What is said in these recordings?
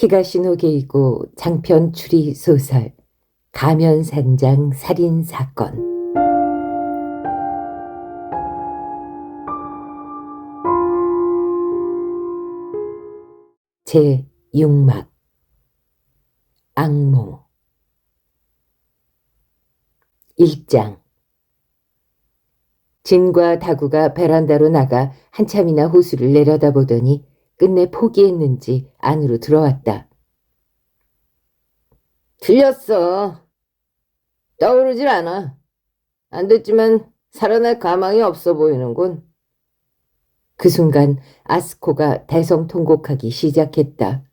히가시노 게이고 장편 추리 소설 가면산장 살인사건. 제6막 악몽. 1장. 진과 다구가 베란다로 나가 한참이나 호수를 내려다보더니 끝내 포기했는지 안으로 들어왔다. 틀렸어. 떠오르질 않아. 안 됐지만 살아날 가망이 없어 보이는군. 그 순간 아스코가 대성통곡하기 시작했다.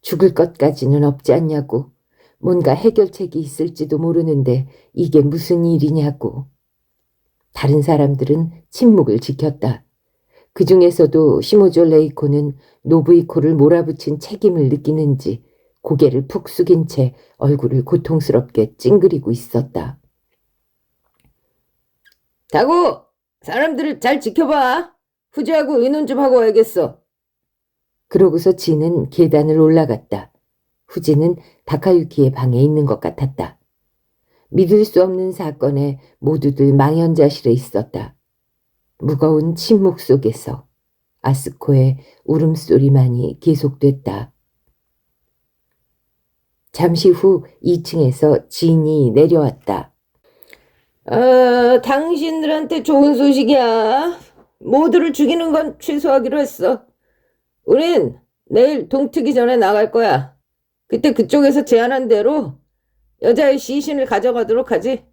죽을 것까지는 없지 않냐고. 뭔가 해결책이 있을지도 모르는데 이게 무슨 일이냐고. 다른 사람들은 침묵을 지켰다. 그 중에서도 시모조 레이코는 노부이코를 몰아붙인 책임을 느끼는지 고개를 푹 숙인 채 얼굴을 고통스럽게 찡그리고 있었다. 다구! 사람들을 잘 지켜봐. 후지하고 의논 좀 하고 와야겠어. 그러고서 진은 계단을 올라갔다. 후지는 다카유키의 방에 있는 것 같았다. 믿을 수 없는 사건에 모두들 망연자실해 있었다. 무거운 침묵 속에서 아스코의 울음소리만이 계속됐다. 잠시 후 2층에서 진이 내려왔다. 당신들한테 좋은 소식이야. 모두를 죽이는 건 취소하기로 했어. 우린 내일 동트기 전에 나갈 거야. 그때 그쪽에서 제안한 대로 여자의 시신을 가져가도록 하지.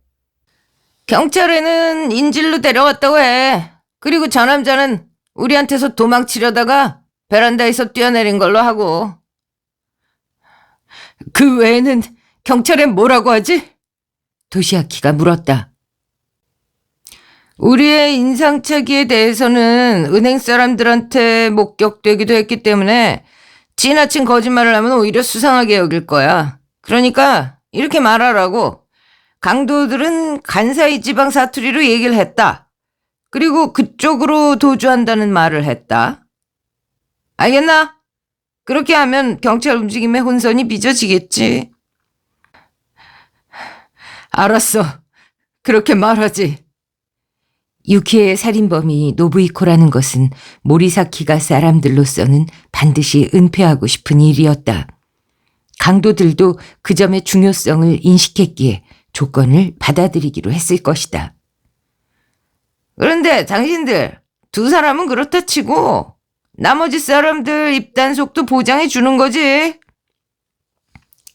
경찰에는 인질로 데려갔다고 해. 그리고 저 남자는 우리한테서 도망치려다가 베란다에서 뛰어내린 걸로 하고. 그 외에는 경찰엔 뭐라고 하지? 도시아키가 물었다. 우리의 인상착의에 대해서는 은행 사람들한테 목격되기도 했기 때문에 지나친 거짓말을 하면 오히려 수상하게 여길 거야. 그러니까 이렇게 말하라고. 강도들은 간사이 지방 사투리로 얘기를 했다. 그리고 그쪽으로 도주한다는 말을 했다. 알겠나? 그렇게 하면 경찰 움직임에 혼선이 빚어지겠지. 알았어. 그렇게 말하지. 유키의 살인범이 노부이코라는 것은 모리사키가 사람들로서는 반드시 은폐하고 싶은 일이었다. 강도들도 그 점의 중요성을 인식했기에 조건을 받아들이기로 했을 것이다. 그런데 당신들 두 사람은 그렇다 치고 나머지 사람들 입단속도 보장해 주는 거지.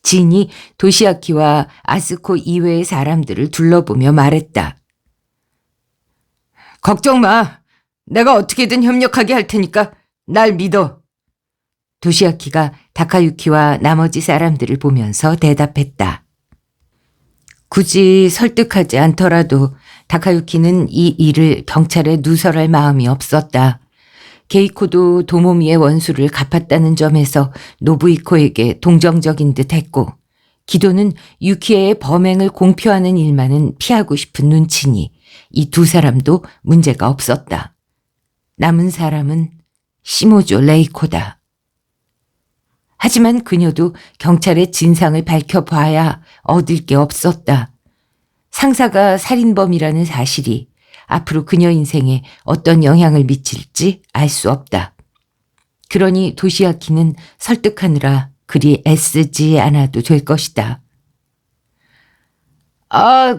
진이 도시아키와 아스코 이외의 사람들을 둘러보며 말했다. 걱정 마. 내가 어떻게든 협력하게 할 테니까 날 믿어. 도시아키가 다카유키와 나머지 사람들을 보면서 대답했다. 굳이 설득하지 않더라도 다카유키는 이 일을 경찰에 누설할 마음이 없었다. 게이코도 도모미의 원수를 갚았다는 점에서 노부이코에게 동정적인 듯 했고, 기도는 유키에의 범행을 공표하는 일만은 피하고 싶은 눈치니 이 두 사람도 문제가 없었다. 남은 사람은 시모조 레이코다. 하지만 그녀도 경찰의 진상을 밝혀봐야 얻을 게 없었다. 상사가 살인범이라는 사실이 앞으로 그녀 인생에 어떤 영향을 미칠지 알 수 없다. 그러니 도시아키는 설득하느라 그리 애쓰지 않아도 될 것이다.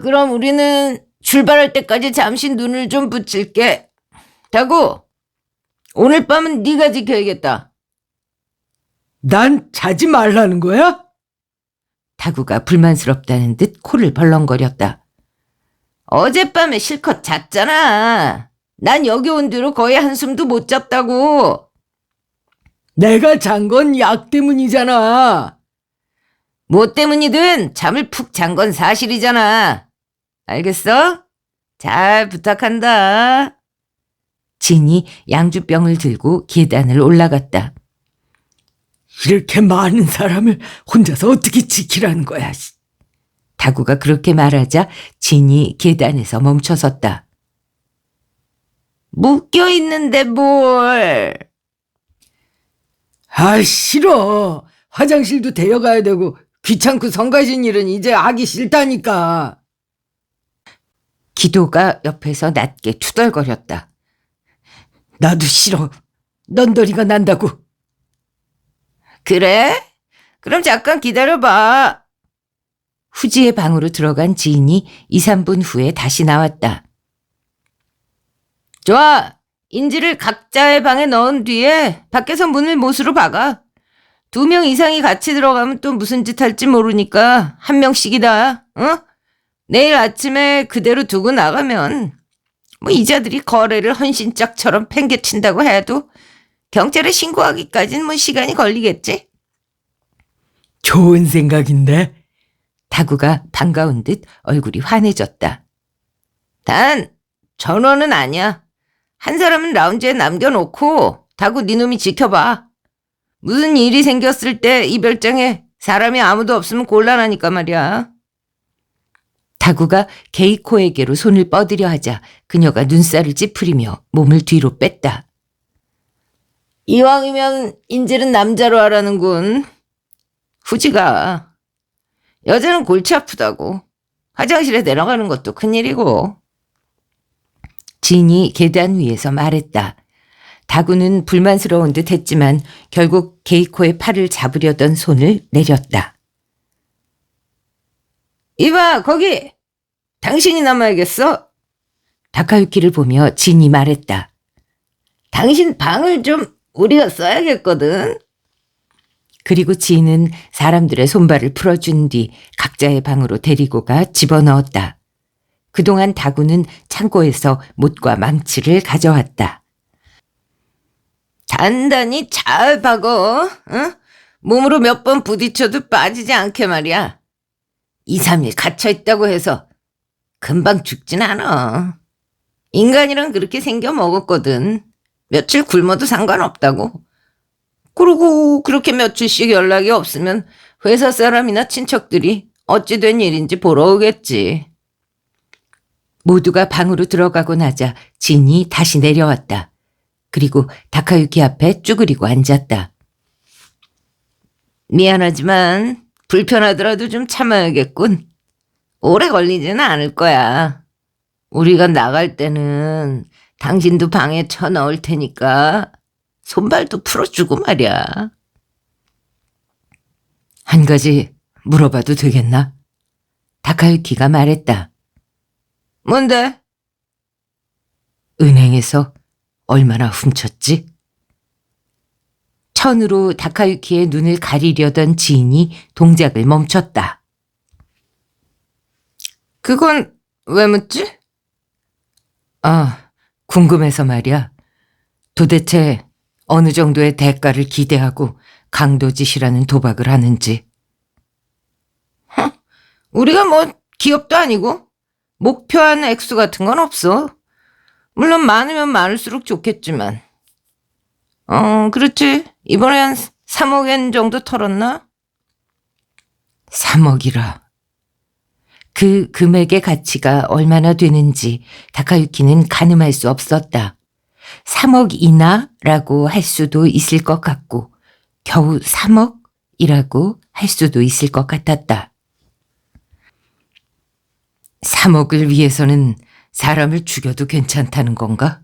그럼 우리는 출발할 때까지 잠시 눈을 좀 붙일게. 다구, 오늘 밤은 네가 지켜야겠다. 난 자지 말라는 거야? 다구가 불만스럽다는 듯 코를 벌렁거렸다. 어젯밤에 실컷 잤잖아. 난 여기 온 뒤로 거의 한숨도 못 잤다고. 내가 잔 건 약 때문이잖아. 뭐 때문이든 잠을 푹 잔 건 사실이잖아. 알겠어? 잘 부탁한다. 진이 양주병을 들고 계단을 올라갔다. 이렇게 많은 사람을 혼자서 어떻게 지키라는 거야. 다구가 그렇게 말하자 진이 계단에서 멈춰섰다. 묶여있는데 뭘. 싫어. 화장실도 데려가야 되고 귀찮고 성가신 일은 이제 하기 싫다니까. 기도가 옆에서 낮게 투덜거렸다. 나도 싫어. 넌더리가 난다고. 그래? 그럼 잠깐 기다려봐. 후지의 방으로 들어간 지인이 2, 3분 후에 다시 나왔다. 좋아. 인지를 각자의 방에 넣은 뒤에 밖에서 문을 못으로 박아. 2명 이상이 같이 들어가면 또 무슨 짓 할지 모르니까 1명씩이다. 어? 내일 아침에 그대로 두고 나가면 뭐 이자들이 거래를 헌신짝처럼 팽개친다고 해도 경찰에 신고하기까지는 뭐 시간이 걸리겠지? 좋은 생각인데. 다구가 반가운 듯 얼굴이 환해졌다. 단 전원은 아니야. 한 사람은 라운지에 남겨놓고 다구 니놈이 지켜봐. 무슨 일이 생겼을 때 이 별장에 사람이 아무도 없으면 곤란하니까 말이야. 다구가 게이코에게로 손을 뻗으려 하자 그녀가 눈살을 찌푸리며 몸을 뒤로 뺐다. 이왕이면 인질은 남자로 하라는군. 후지가 여자는 골치 아프다고. 화장실에 내려가는 것도 큰일이고. 진이 계단 위에서 말했다. 다구는 불만스러운 듯 했지만 결국 게이코의 팔을 잡으려던 손을 내렸다. 이봐 거기! 당신이 남아야겠어. 다카유키를 보며 진이 말했다. 당신 방을 좀 우리가 써야겠거든. 그리고 진은 사람들의 손발을 풀어준 뒤 각자의 방으로 데리고 가 집어넣었다. 그동안 다구는 창고에서 못과 망치를 가져왔다. 단단히 잘 박어. 응? 몸으로 몇 번 부딪혀도 빠지지 않게 말이야. 2, 3일 갇혀있다고 해서 금방 죽진 않아. 인간이란 그렇게 생겨 먹었거든. 며칠 굶어도 상관없다고. 그러고 그렇게 며칠씩 연락이 없으면 회사 사람이나 친척들이 어찌 된 일인지 보러 오겠지. 모두가 방으로 들어가고 나자 진이 다시 내려왔다. 그리고 다카유키 앞에 쭈그리고 앉았다. 미안하지만 불편하더라도 좀 참아야겠군. 오래 걸리지는 않을 거야. 우리가 나갈 때는 당신도 방에 쳐넣을 테니까 손발도 풀어주고 말이야. 한 가지 물어봐도 되겠나? 다카유키가 말했다. 뭔데? 은행에서 얼마나 훔쳤지? 천으로 다카유키의 눈을 가리려던 지인이 동작을 멈췄다. 그건 왜 묻지? 궁금해서 말이야. 도대체 어느 정도의 대가를 기대하고 강도짓이라는 도박을 하는지. 우리가 뭐 기업도 아니고 목표한 액수 같은 건 없어. 물론 많으면 많을수록 좋겠지만. 그렇지. 이번에 한 3억엔 정도 털었나? 3억이라. 그 금액의 가치가 얼마나 되는지 다카유키는 가늠할 수 없었다. 3억이나 라고 할 수도 있을 것 같고 겨우 3억이라고 할 수도 있을 것 같았다. 3억을 위해서는 사람을 죽여도 괜찮다는 건가?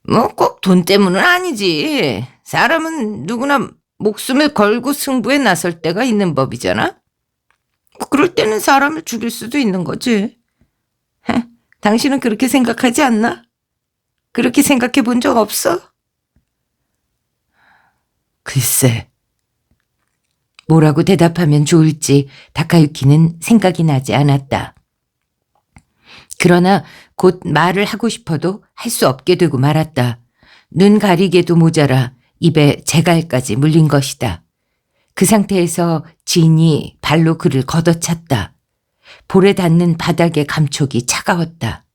뭐 꼭 돈 때문은 아니지. 사람은 누구나 목숨을 걸고 승부에 나설 때가 있는 법이잖아. 그럴 때는 사람을 죽일 수도 있는 거지. 당신은 그렇게 생각하지 않나? 그렇게 생각해 본 적 없어? 글쎄. 뭐라고 대답하면 좋을지 다카유키는 생각이 나지 않았다. 그러나 곧 말을 하고 싶어도 할 수 없게 되고 말았다. 눈 가리개도 모자라 입에 재갈까지 물린 것이다. 그 상태에서 진이 발로 그를 걷어찼다. 볼에 닿는 바닥의 감촉이 차가웠다.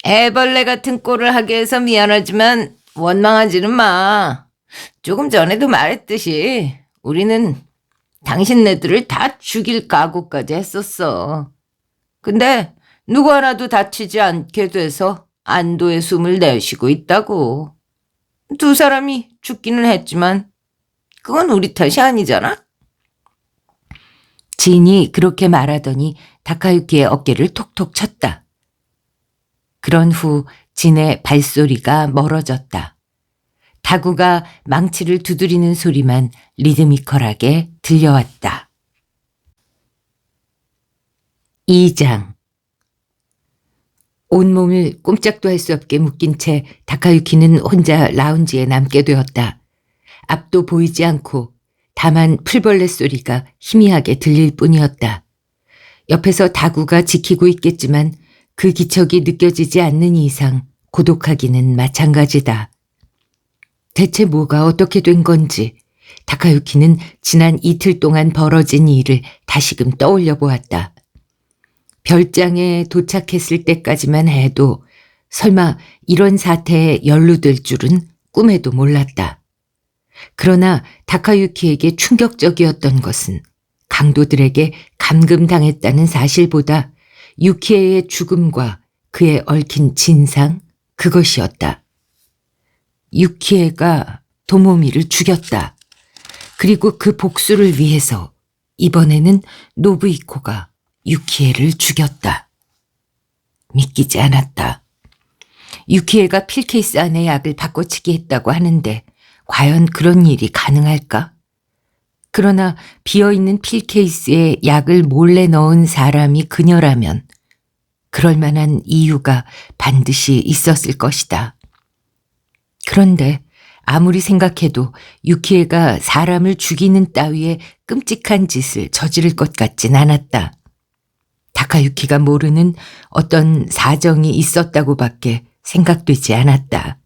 애벌레 같은 꼴을 하게 해서 미안하지만 원망하지는 마. 조금 전에도 말했듯이 우리는 당신네들을 다 죽일 각오까지 했었어. 근데 누구 하나도 다치지 않게 돼서 안도의 숨을 내쉬고 있다고. 2 사람이 죽기는 했지만 그건 우리 탓이 아니잖아. 진이 그렇게 말하더니 다카유키의 어깨를 톡톡 쳤다. 그런 후 진의 발소리가 멀어졌다. 다구가 망치를 두드리는 소리만 리드미컬하게 들려왔다. 2장. 온몸을 꼼짝도 할 수 없게 묶인 채 다카유키는 혼자 라운지에 남게 되었다. 앞도 보이지 않고 다만 풀벌레 소리가 희미하게 들릴 뿐이었다. 옆에서 다구가 지키고 있겠지만 그 기척이 느껴지지 않는 이상 고독하기는 마찬가지다. 대체 뭐가 어떻게 된 건지 다카유키는 지난 이틀 동안 벌어진 일을 다시금 떠올려 보았다. 별장에 도착했을 때까지만 해도 설마 이런 사태에 연루될 줄은 꿈에도 몰랐다. 그러나 다카유키에게 충격적이었던 것은 강도들에게 감금당했다는 사실보다 유키에의 죽음과 그에 얽힌 진상, 그것이었다. 유키에가 도모미를 죽였다. 그리고 그 복수를 위해서 이번에는 노부이코가 유키에를 죽였다. 믿기지 않았다. 유키에가 필케이스 안에 약을 바꿔치기 했다고 하는데 과연 그런 일이 가능할까? 그러나 비어있는 필케이스에 약을 몰래 넣은 사람이 그녀라면 그럴 만한 이유가 반드시 있었을 것이다. 그런데 아무리 생각해도 유키에가 사람을 죽이는 따위의 끔찍한 짓을 저지를 것 같진 않았다. 다카유키가 모르는 어떤 사정이 있었다고밖에 생각되지 않았다.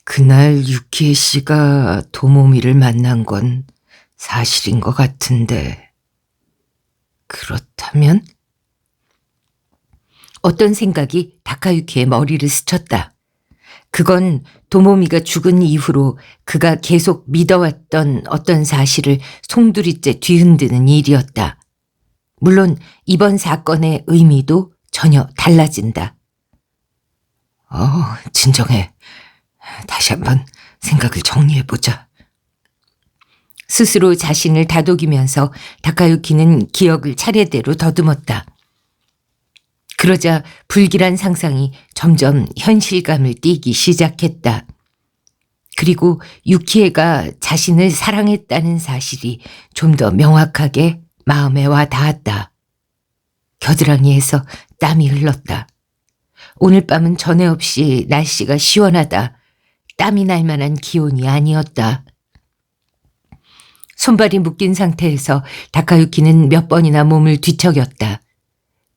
그날 유키에 씨가 도모미를 만난 건 사실인 것 같은데 그렇다면? 어떤 생각이 다카유키의 머리를 스쳤다. 그건 도모미가 죽은 이후로 그가 계속 믿어왔던 어떤 사실을 송두리째 뒤흔드는 일이었다. 물론 이번 사건의 의미도 전혀 달라진다. 진정해. 다시 한번 생각을 정리해보자. 스스로 자신을 다독이면서 다카유키는 기억을 차례대로 더듬었다. 그러자 불길한 상상이 점점 현실감을 띠기 시작했다. 그리고 유키에가 자신을 사랑했다는 사실이 좀 더 명확하게 마음에 와 닿았다. 겨드랑이에서 땀이 흘렀다. 오늘 밤은 전에 없이 날씨가 시원하다. 땀이 날 만한 기온이 아니었다. 손발이 묶인 상태에서 다카유키는 몇 번이나 몸을 뒤척였다.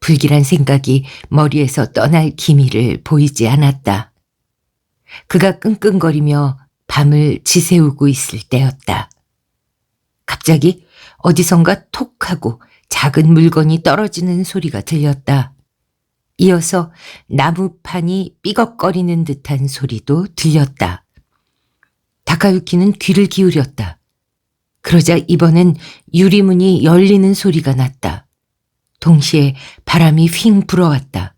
불길한 생각이 머리에서 떠날 기미를 보이지 않았다. 그가 끙끙거리며 밤을 지새우고 있을 때였다. 갑자기 어디선가 톡 하고 작은 물건이 떨어지는 소리가 들렸다. 이어서 나무판이 삐걱거리는 듯한 소리도 들렸다. 다카유키는 귀를 기울였다. 그러자 이번엔 유리문이 열리는 소리가 났다. 동시에 바람이 휙 불어왔다.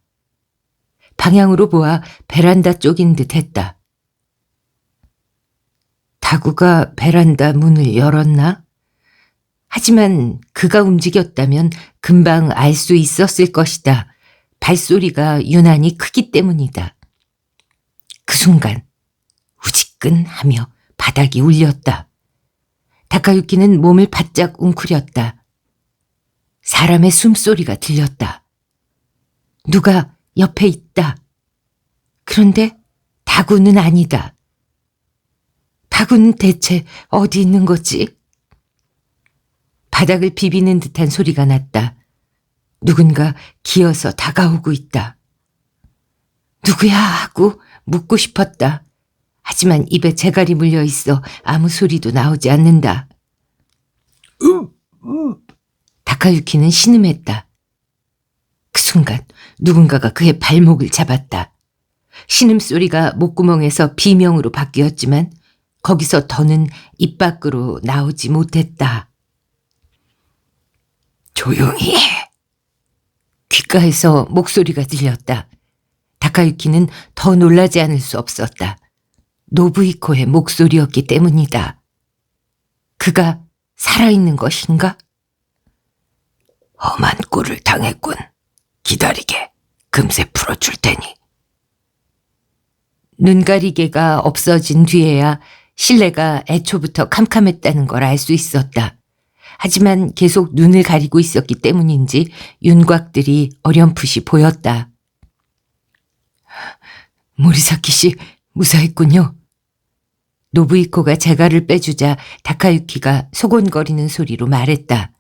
방향으로 보아 베란다 쪽인 듯 했다. 다구가 베란다 문을 열었나? 하지만 그가 움직였다면 금방 알 수 있었을 것이다. 발소리가 유난히 크기 때문이다. 그 순간 우지끈하며 바닥이 울렸다. 다카유키는 몸을 바짝 웅크렸다. 사람의 숨소리가 들렸다. 누가 옆에 있다. 그런데 다구는 아니다. 다구는 대체 어디 있는 거지? 바닥을 비비는 듯한 소리가 났다. 누군가 기어서 다가오고 있다. 누구야 하고 묻고 싶었다. 하지만 입에 재갈이 물려 있어 아무 소리도 나오지 않는다. 다카유키는 신음했다. 그 순간 누군가가 그의 발목을 잡았다. 신음소리가 목구멍에서 비명으로 바뀌었지만 거기서 더는 입 밖으로 나오지 못했다. 조용히 해. 귓가에서 목소리가 들렸다. 다카유키는 더 놀라지 않을 수 없었다. 노부이코의 목소리였기 때문이다. 그가 살아있는 것인가? 험한 꼴을 당했군. 기다리게. 금세 풀어줄 테니. 눈가리개가 없어진 뒤에야 실내가 애초부터 캄캄했다는 걸 알 수 있었다. 하지만 계속 눈을 가리고 있었기 때문인지 윤곽들이 어렴풋이 보였다. 모리사키 씨 무사했군요. 노부이코가 재갈을 빼주자 다카유키가 소곤거리는 소리로 말했다.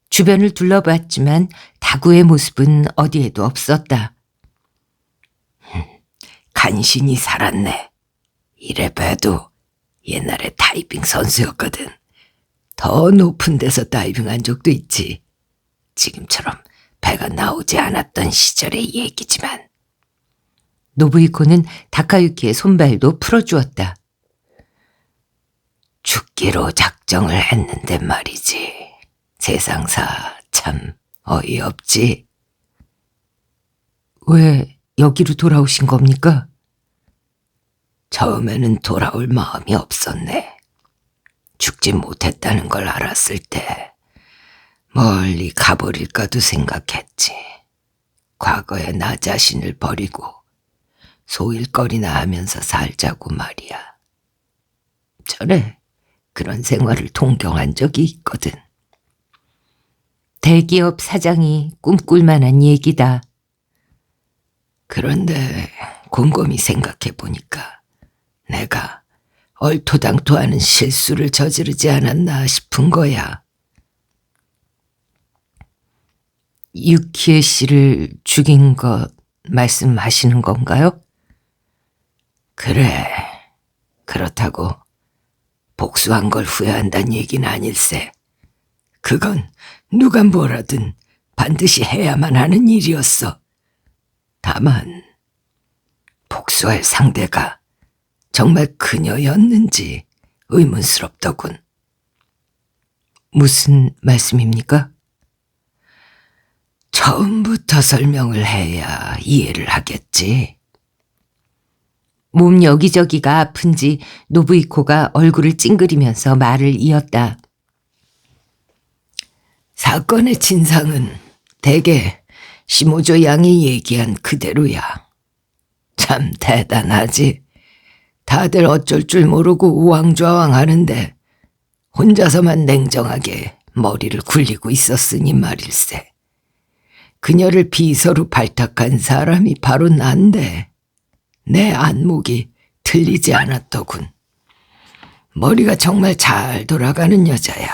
주변을 둘러봤지만 다구의 모습은 어디에도 없었다. 간신히 살았네. 이래봬도 옛날에 다이빙 선수였거든. 더 높은 데서 다이빙한 적도 있지. 지금처럼 배가 나오지 않았던 시절의 얘기지만. 노부이코는 다카유키의 손발도 풀어주었다. 죽기로 작정을 했는데 말이지. 세상사 참 어이없지. 왜 여기로 돌아오신 겁니까? 처음에는 돌아올 마음이 없었네. 죽지 못했다는 걸 알았을 때 멀리 가버릴까도 생각했지. 과거의 나 자신을 버리고 소일거리나 하면서 살자고 말이야. 전에 그런 생활을 동경한 적이 있거든. 대기업 사장이 꿈꿀 만한 얘기다. 그런데 곰곰이 생각해 보니까 내가 얼토당토하는 실수를 저지르지 않았나 싶은 거야. 유키에 씨를 죽인 것 말씀하시는 건가요? 그래. 그렇다고 복수한 걸 후회한다는 얘기는 아닐세. 그건 누가 뭐라든 반드시 해야만 하는 일이었어. 다만 복수할 상대가 정말 그녀였는지 의문스럽더군. 무슨 말씀입니까? 처음부터 설명을 해야 이해를 하겠지. 몸 여기저기가 아픈지 노부이코가 얼굴을 찡그리면서 말을 이었다. 사건의 진상은 대개 시모조 양이 얘기한 그대로야. 참 대단하지. 다들 어쩔 줄 모르고 우왕좌왕 하는데 혼자서만 냉정하게 머리를 굴리고 있었으니 말일세. 그녀를 비서로 발탁한 사람이 바로 난데 내 안목이 틀리지 않았더군. 머리가 정말 잘 돌아가는 여자야.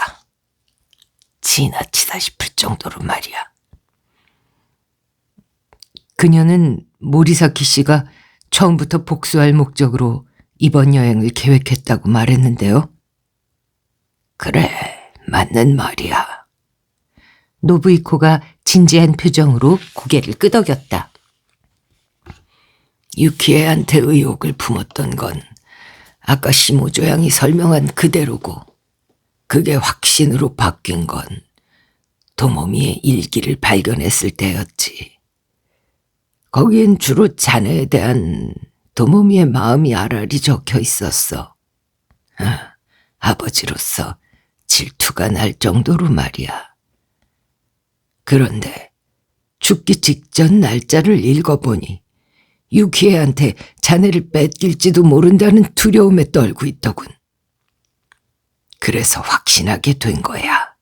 지나치다 싶을 정도로 말이야. 그녀는 모리사키 씨가 처음부터 복수할 목적으로 이번 여행을 계획했다고 말했는데요. 그래, 맞는 말이야. 노부이코가 진지한 표정으로 고개를 끄덕였다. 유키에한테 의혹을 품었던 건 아까 시모조 양이 설명한 그대로고, 그게 확신으로 바뀐 건 도모미의 일기를 발견했을 때였지. 거기엔 주로 자네에 대한 도모미의 마음이 아라리 적혀 있었어. 아버지로서 질투가 날 정도로 말이야. 그런데 죽기 직전 날짜를 읽어보니 유키에한테 자네를 뺏길지도 모른다는 두려움에 떨고 있더군. 그래서 확신하게 된 거야.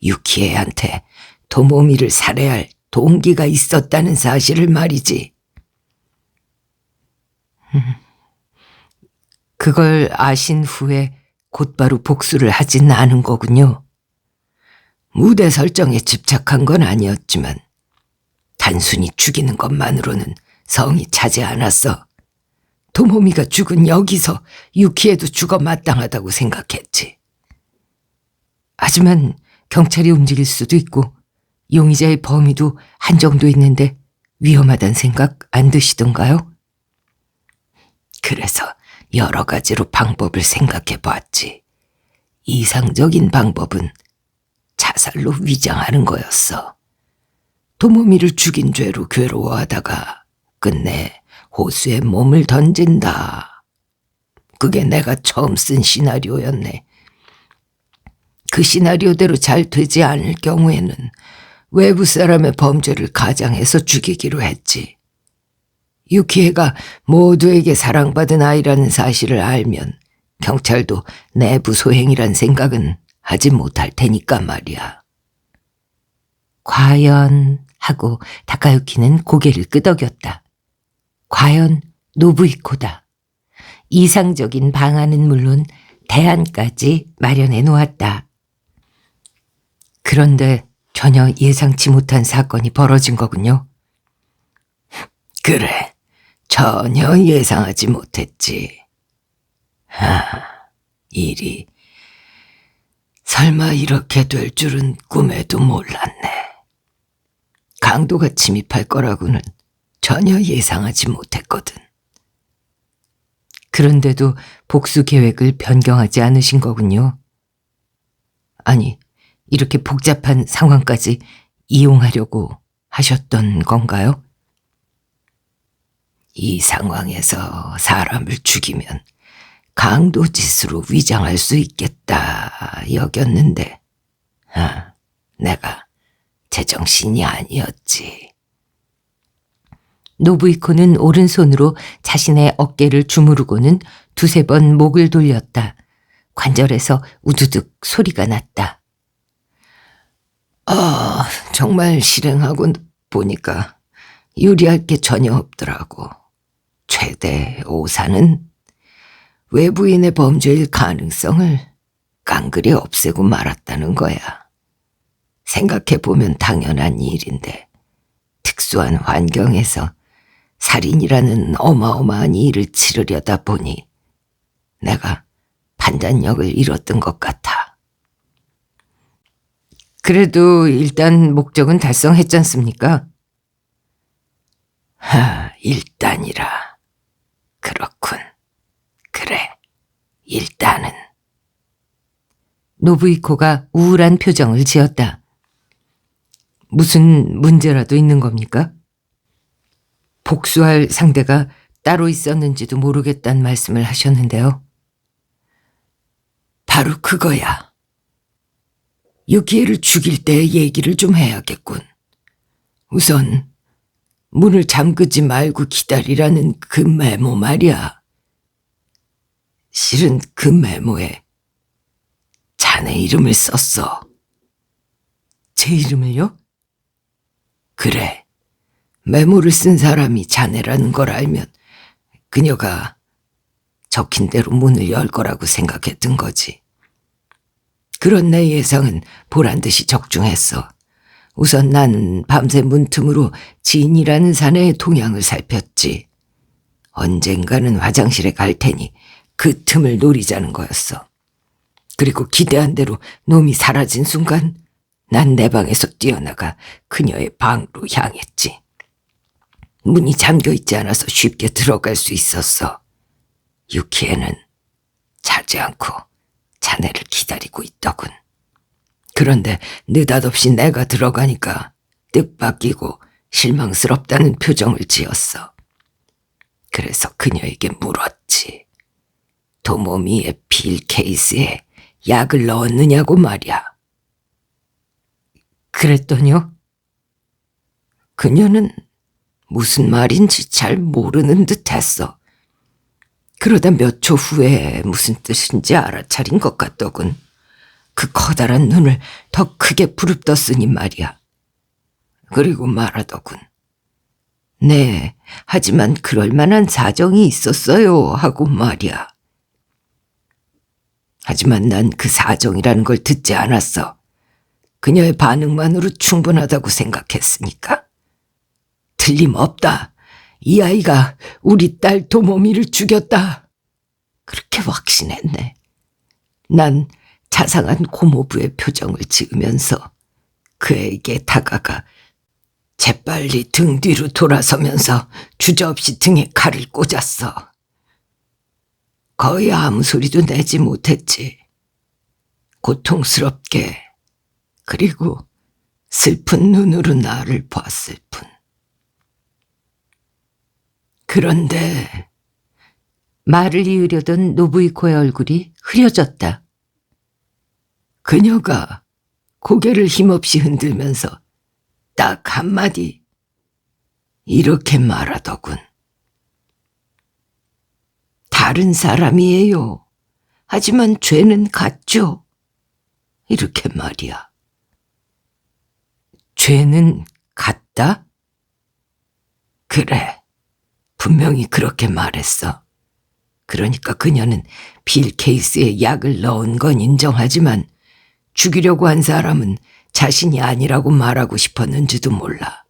유키에한테 도모미를 살해할 동기가 있었다는 사실을 말이지. 그걸 아신 후에 곧바로 복수를 하진 않은 거군요. 무대 설정에 집착한 건 아니었지만 단순히 죽이는 것만으로는 성이 차지 않았어. 도모미가 죽은 여기서 유키에도 죽어 마땅하다고 생각했지. 하지만 경찰이 움직일 수도 있고 용의자의 범위도 한정도 있는데 위험하단 생각 안 드시던가요? 그래서 여러 가지로 방법을 생각해 보았지. 이상적인 방법은 자살로 위장하는 거였어. 도모미를 죽인 죄로 괴로워하다가 끝내 호수에 몸을 던진다. 그게 내가 처음 쓴 시나리오였네. 그 시나리오대로 잘 되지 않을 경우에는 외부 사람의 범죄를 가장해서 죽이기로 했지. 유키에가 모두에게 사랑받은 아이라는 사실을 알면 경찰도 내부 소행이란 생각은 하지 못할 테니까 말이야. 과연 하고 다카유키는 고개를 끄덕였다. 과연 노부이코다. 이상적인 방안은 물론 대안까지 마련해 놓았다. 그런데 전혀 예상치 못한 사건이 벌어진 거군요. 그래, 전혀 예상하지 못했지. 일이 설마 이렇게 될 줄은 꿈에도 몰랐네. 강도가 침입할 거라고는 전혀 예상하지 못했거든. 그런데도 복수 계획을 변경하지 않으신 거군요. 아니, 이렇게 복잡한 상황까지 이용하려고 하셨던 건가요? 이 상황에서 사람을 죽이면 강도짓으로 위장할 수 있겠다 여겼는데, 내가 제정신이 아니었지. 노부이코는 오른손으로 자신의 어깨를 주무르고는 두세 번 목을 돌렸다. 관절에서 우두둑 소리가 났다. 정말 실행하고 보니까 유리할 게 전혀 없더라고. 최대 오사는 외부인의 범죄일 가능성을 깡그리 없애고 말았다는 거야. 생각해보면 당연한 일인데 특수한 환경에서 살인이라는 어마어마한 일을 치르려다 보니 내가 판단력을 잃었던 것 같아. 그래도 일단 목적은 달성했지 않습니까? 일단이라. 그렇군. 그래, 일단은. 노부이코가 우울한 표정을 지었다. 무슨 문제라도 있는 겁니까? 복수할 상대가 따로 있었는지도 모르겠다는 말씀을 하셨는데요. 바로 그거야. 유키를 죽일 때 얘기를 좀 해야겠군. 우선 문을 잠그지 말고 기다리라는 그 메모 말이야. 실은 그 메모에 자네 이름을 썼어. 제 이름을요? 그래. 메모를 쓴 사람이 자네라는 걸 알면 그녀가 적힌 대로 문을 열 거라고 생각했던 거지. 그런 내 예상은 보란듯이 적중했어. 우선 난 밤새 문틈으로 진이라는 사내의 동향을 살폈지. 언젠가는 화장실에 갈 테니 그 틈을 노리자는 거였어. 그리고 기대한 대로 놈이 사라진 순간 난 내 방에서 뛰어나가 그녀의 방으로 향했지. 문이 잠겨있지 않아서 쉽게 들어갈 수 있었어. 유키에는 자지 않고 자네를 기다리고 있더군. 그런데 느닷없이 내가 들어가니까 뜻밖이고 실망스럽다는 표정을 지었어. 그래서 그녀에게 물었지. 도모미의 필 케이스에 약을 넣었느냐고 말이야. 그랬더니요? 그녀는 무슨 말인지 잘 모르는 듯 했어. 그러다 몇 초 후에 무슨 뜻인지 알아차린 것 같더군. 그 커다란 눈을 더 크게 부릅떴으니 말이야. 그리고 말하더군. 네, 하지만 그럴 만한 사정이 있었어요 하고 말이야. 하지만 난 그 사정이라는 걸 듣지 않았어. 그녀의 반응만으로 충분하다고 생각했으니까. 틀림없다. 이 아이가 우리 딸 도모미를 죽였다. 그렇게 확신했네. 난 자상한 고모부의 표정을 지으면서 그에게 다가가 재빨리 등 뒤로 돌아서면서 주저없이 등에 칼을 꽂았어. 거의 아무 소리도 내지 못했지. 고통스럽게 그리고 슬픈 눈으로 나를 봤을 뿐. 그런데 말을 이으려던 노부이코의 얼굴이 흐려졌다. 그녀가 고개를 힘없이 흔들면서 딱 한마디 이렇게 말하더군. 다른 사람이에요. 하지만 죄는 같죠. 이렇게 말이야. 죄는 같다? 그래. 분명히 그렇게 말했어. 그러니까 그녀는 빌 케이스에 약을 넣은 건 인정하지만 죽이려고 한 사람은 자신이 아니라고 말하고 싶었는지도 몰라.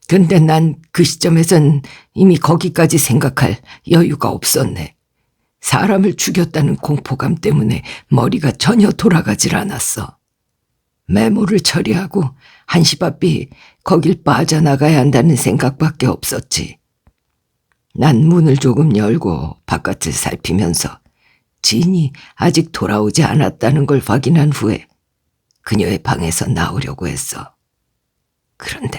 근데 난 그 시점에선 이미 거기까지 생각할 여유가 없었네. 사람을 죽였다는 공포감 때문에 머리가 전혀 돌아가질 않았어. 메모를 처리하고 한시바삐 거길 빠져나가야 한다는 생각밖에 없었지. 난 문을 조금 열고 바깥을 살피면서 진이 아직 돌아오지 않았다는 걸 확인한 후에 그녀의 방에서 나오려고 했어. 그런데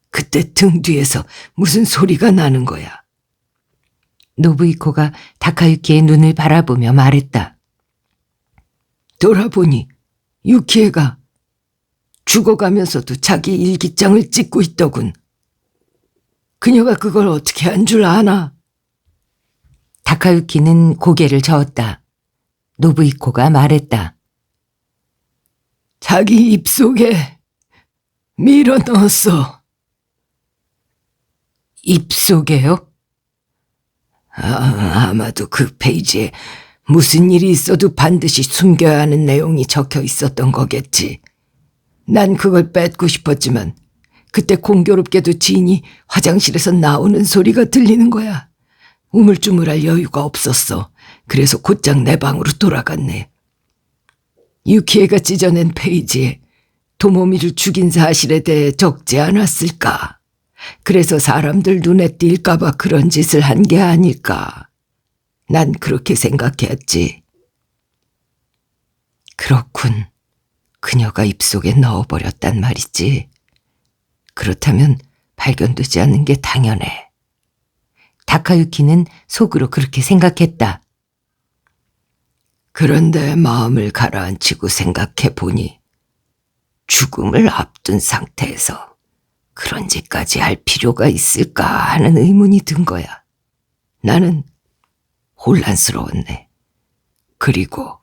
그때 등 뒤에서 무슨 소리가 나는 거야. 노부이코가 다카유키의 눈을 바라보며 말했다. 돌아보니 유키에가 죽어가면서도 자기 일기장을 찍고 있더군. 그녀가 그걸 어떻게 한 줄 아나? 다카유키는 고개를 저었다. 노부이코가 말했다. 자기 입속에 밀어 넣었어. 입속에요? 아마도 그 페이지에 무슨 일이 있어도 반드시 숨겨야 하는 내용이 적혀 있었던 거겠지. 난 그걸 뺏고 싶었지만 그때 공교롭게도 지인이 화장실에서 나오는 소리가 들리는 거야. 우물쭈물할 여유가 없었어. 그래서 곧장 내 방으로 돌아갔네. 유키에가 찢어낸 페이지에 도모미를 죽인 사실에 대해 적지 않았을까? 그래서 사람들 눈에 띌까봐 그런 짓을 한 게 아닐까? 난 그렇게 생각했지. 그렇군. 그녀가 입속에 넣어버렸단 말이지. 그렇다면 발견되지 않는 게 당연해. 다카유키는 속으로 그렇게 생각했다. 그런데 마음을 가라앉히고 생각해보니 죽음을 앞둔 상태에서 그런 짓까지 할 필요가 있을까 하는 의문이 든 거야. 나는 혼란스러웠네. 그리고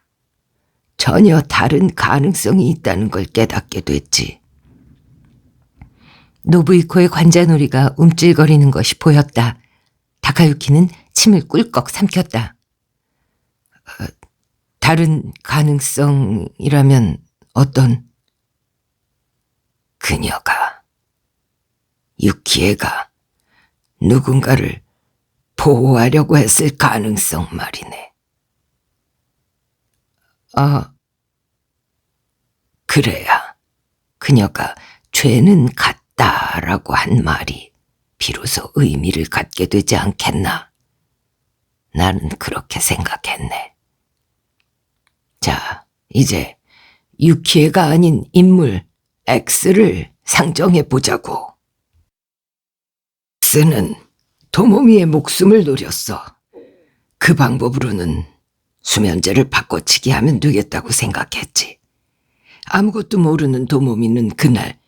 전혀 다른 가능성이 있다는 걸 깨닫게 됐지. 노부이코의 관자놀이가 움찔거리는 것이 보였다. 다카유키는 침을 꿀꺽 삼켰다. 다른 가능성이라면 어떤? 그녀가, 유키에가 누군가를 보호하려고 했을 가능성 말이네. 그래야 그녀가 죄는 같다라고 한 말이 비로소 의미를 갖게 되지 않겠나. 나는 그렇게 생각했네. 자, 이제 유키에가 아닌 인물 X를 상정해 보자고. X는 도모미의 목숨을 노렸어. 그 방법으로는 수면제를 바꿔치기 하면 되겠다고 생각했지. 아무것도 모르는 도모미는 그날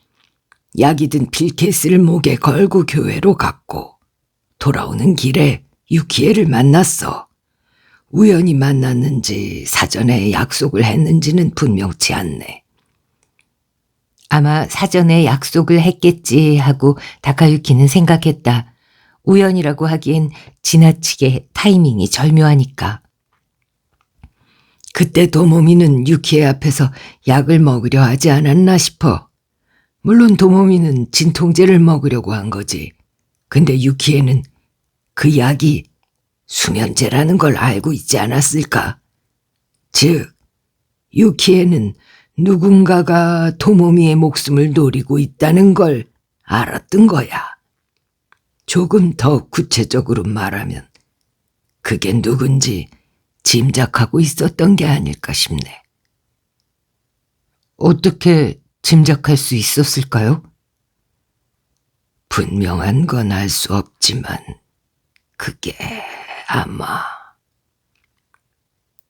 약이 든 필케이스를 목에 걸고 교회로 갔고 돌아오는 길에 유키에를 만났어. 우연히 만났는지 사전에 약속을 했는지는 분명치 않네. 아마 사전에 약속을 했겠지 하고 다카유키는 생각했다. 우연이라고 하기엔 지나치게 타이밍이 절묘하니까. 그때 도모미는 유키에 앞에서 약을 먹으려 하지 않았나 싶어. 물론 도모미는 진통제를 먹으려고 한 거지. 근데 유키에는 그 약이 수면제라는 걸 알고 있지 않았을까? 즉, 유키에는 누군가가 도모미의 목숨을 노리고 있다는 걸 알았던 거야. 조금 더 구체적으로 말하면 그게 누군지 짐작하고 있었던 게 아닐까 싶네. 어떻게 짐작할 수 있었을까요? 분명한 건 알 수 없지만 그게 아마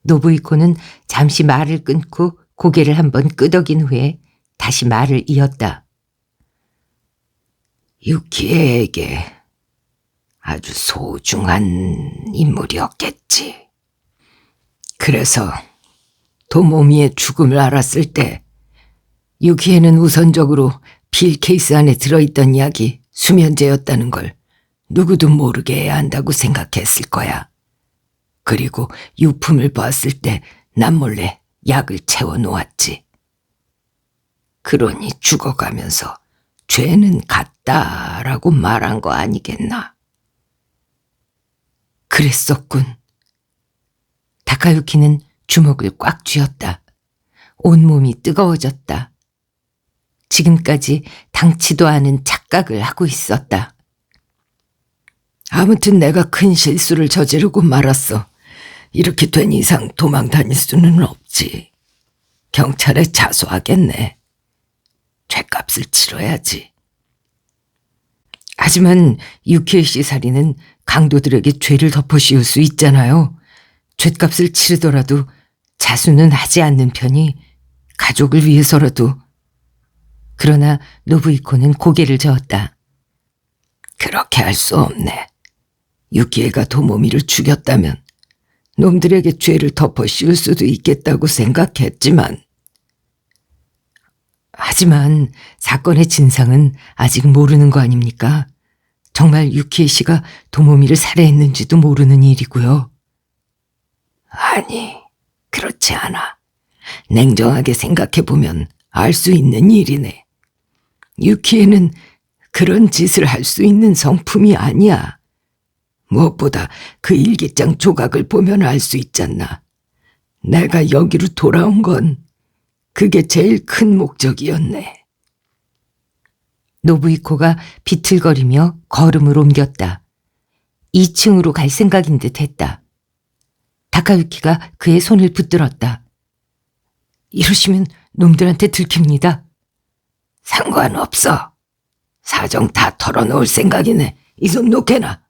노부이코는 잠시 말을 끊고 고개를 한번 끄덕인 후에 다시 말을 이었다. 유키에게 아주 소중한 인물이었겠지. 그래서 도모미의 죽음을 알았을 때 유키에는 우선적으로 필 케이스 안에 들어있던 약이 수면제였다는 걸 누구도 모르게 해야 한다고 생각했을 거야. 그리고 유품을 봤을 때 남몰래 약을 채워 놓았지. 그러니 죽어가면서 죄는 같다라고 말한 거 아니겠나? 그랬었군. 다카유키는 주먹을 꽉 쥐었다. 온몸이 뜨거워졌다. 지금까지 당치도 않은 착각을 하고 있었다. 아무튼 내가 큰 실수를 저지르고 말았어. 이렇게 된 이상 도망 다닐 수는 없지. 경찰에 자수하겠네. 죗값을 치러야지. 하지만 유키에 씨 살인은 강도들에게 죄를 덮어씌울 수 있잖아요. 죗값을 치르더라도 자수는 하지 않는 편이 가족을 위해서라도. 그러나 노부이코는 고개를 저었다. 그렇게 할 수 없네. 유키에가 도모미를 죽였다면 놈들에게 죄를 덮어 씌울 수도 있겠다고 생각했지만, 하지만 사건의 진상은 아직 모르는 거 아닙니까? 정말 유키에 씨가 도모미를 살해했는지도 모르는 일이고요. 아니, 그렇지 않아. 냉정하게 생각해보면 알 수 있는 일이네. 유키에는 그런 짓을 할 수 있는 성품이 아니야. 무엇보다 그 일기장 조각을 보면 알 수 있잖아. 내가 여기로 돌아온 건 그게 제일 큰 목적이었네. 노부이코가 비틀거리며 걸음을 옮겼다. 2층으로 갈 생각인 듯 했다. 다카유키가 그의 손을 붙들었다. 이러시면 놈들한테 들킵니다. 상관없어. 사정 다 털어놓을 생각이네. 이 손 놓게나.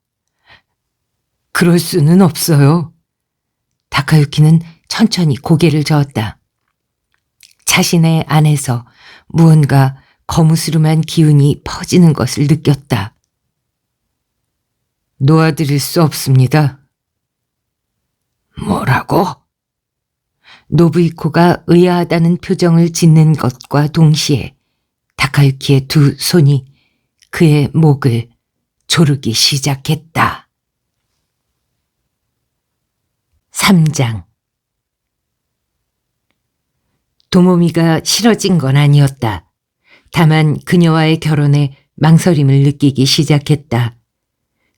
그럴 수는 없어요. 다카유키는 천천히 고개를 저었다. 자신의 안에서 무언가 거무스름한 기운이 퍼지는 것을 느꼈다. 놓아드릴 수 없습니다. 뭐라고? 노부이코가 의아하다는 표정을 짓는 것과 동시에 다카유키의 두 손이 그의 목을 조르기 시작했다. 3장. 도모미가 싫어진 건 아니었다. 다만 그녀와의 결혼에 망설임을 느끼기 시작했다.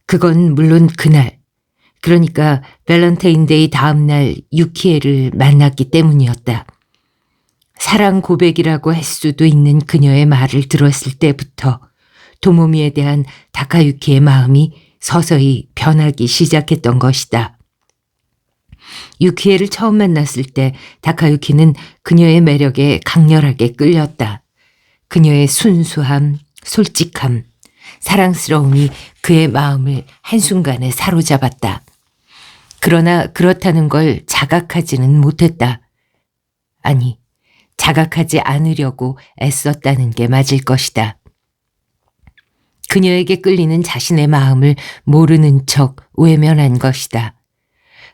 그건 물론 그날, 그러니까 밸런타인데이 다음날 유키에를 만났기 때문이었다. 사랑 고백이라고 할 수도 있는 그녀의 말을 들었을 때부터 도모미에 대한 다카유키의 마음이 서서히 변하기 시작했던 것이다. 유키에를 처음 만났을 때 다카유키는 그녀의 매력에 강렬하게 끌렸다. 그녀의 순수함, 솔직함, 사랑스러움이 그의 마음을 한순간에 사로잡았다. 그러나 그렇다는 걸 자각하지는 못했다. 아니, 자각하지 않으려고 애썼다는 게 맞을 것이다. 그녀에게 끌리는 자신의 마음을 모르는 척 외면한 것이다.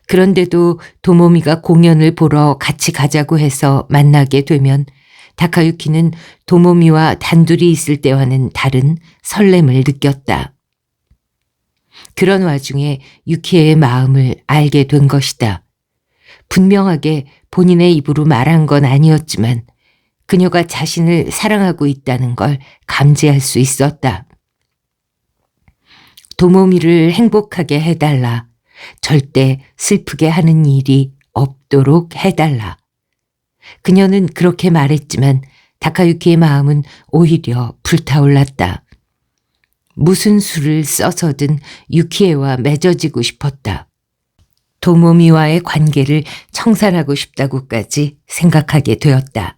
그런데도 도모미가 공연을 보러 같이 가자고 해서 만나게 되면 다카유키는 도모미와 단둘이 있을 때와는 다른 설렘을 느꼈다. 그런 와중에 유키에의 마음을 알게 된 것이다. 분명하게 본인의 입으로 말한 건 아니었지만 그녀가 자신을 사랑하고 있다는 걸 감지할 수 있었다. 도모미를 행복하게 해달라. 절대 슬프게 하는 일이 없도록 해달라. 그녀는 그렇게 말했지만 다카유키의 마음은 오히려 불타올랐다. 무슨 수를 써서든 유키에와 맺어지고 싶었다. 도모미와의 관계를 청산하고 싶다고까지 생각하게 되었다.